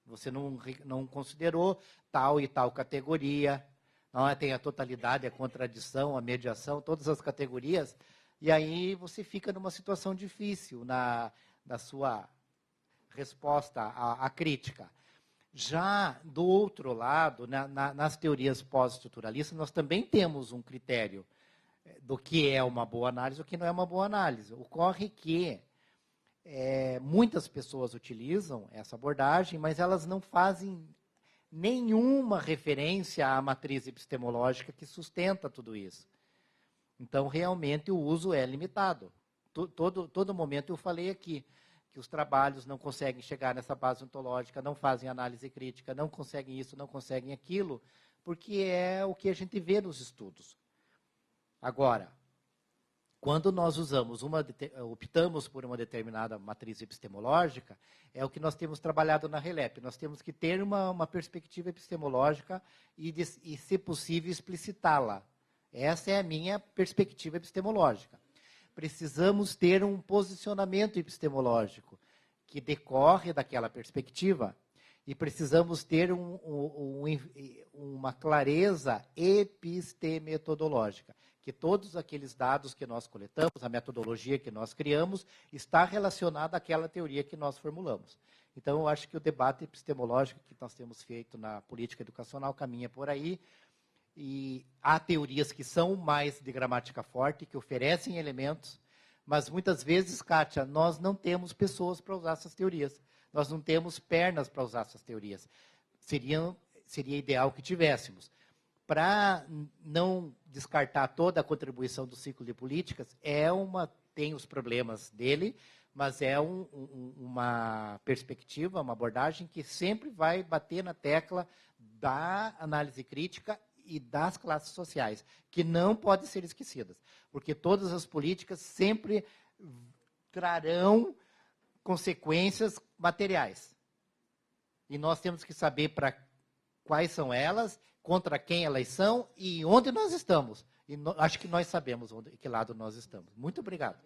A: você não considerou tal e tal categoria, não tem a totalidade, a contradição, a mediação, todas as categorias, e aí você fica numa situação difícil na sua resposta à crítica. Já do outro lado, nas teorias pós-estruturalistas, nós também temos um critério do que é uma boa análise e o que não é uma boa análise. Ocorre que muitas pessoas utilizam essa abordagem, mas elas não fazem nenhuma referência à matriz epistemológica que sustenta tudo isso. Então, realmente, o uso é limitado. Todo momento eu falei aqui que os trabalhos não conseguem chegar nessa base ontológica, não fazem análise crítica, não conseguem isso, não conseguem aquilo, porque é o que a gente vê nos estudos. Agora, quando nós optamos por uma determinada matriz epistemológica, é o que nós temos trabalhado na RELEP. Nós temos que ter uma perspectiva epistemológica e, se possível, explicitá-la. Essa é a minha perspectiva epistemológica. Precisamos ter um posicionamento epistemológico que decorre daquela perspectiva e precisamos ter uma clareza epistemetodológica, que todos aqueles dados que nós coletamos, a metodologia que nós criamos, está relacionada àquela teoria que nós formulamos. Então, eu acho que o debate epistemológico que nós temos feito na política educacional caminha por aí, e há teorias que são mais de gramática forte, que oferecem elementos, mas muitas vezes, Kátia, nós não temos pessoas para usar essas teorias. Nós não temos pernas para usar essas teorias. Seria ideal que tivéssemos. Para não descartar toda a contribuição do ciclo de políticas, tem os problemas dele, mas é uma perspectiva, uma abordagem que sempre vai bater na tecla da análise crítica e das classes sociais, que não podem ser esquecidas, porque todas as políticas sempre trarão consequências materiais. E nós temos que saber quais são elas, contra quem elas são e onde nós estamos. E acho que nós sabemos que lado nós estamos. Muito obrigado.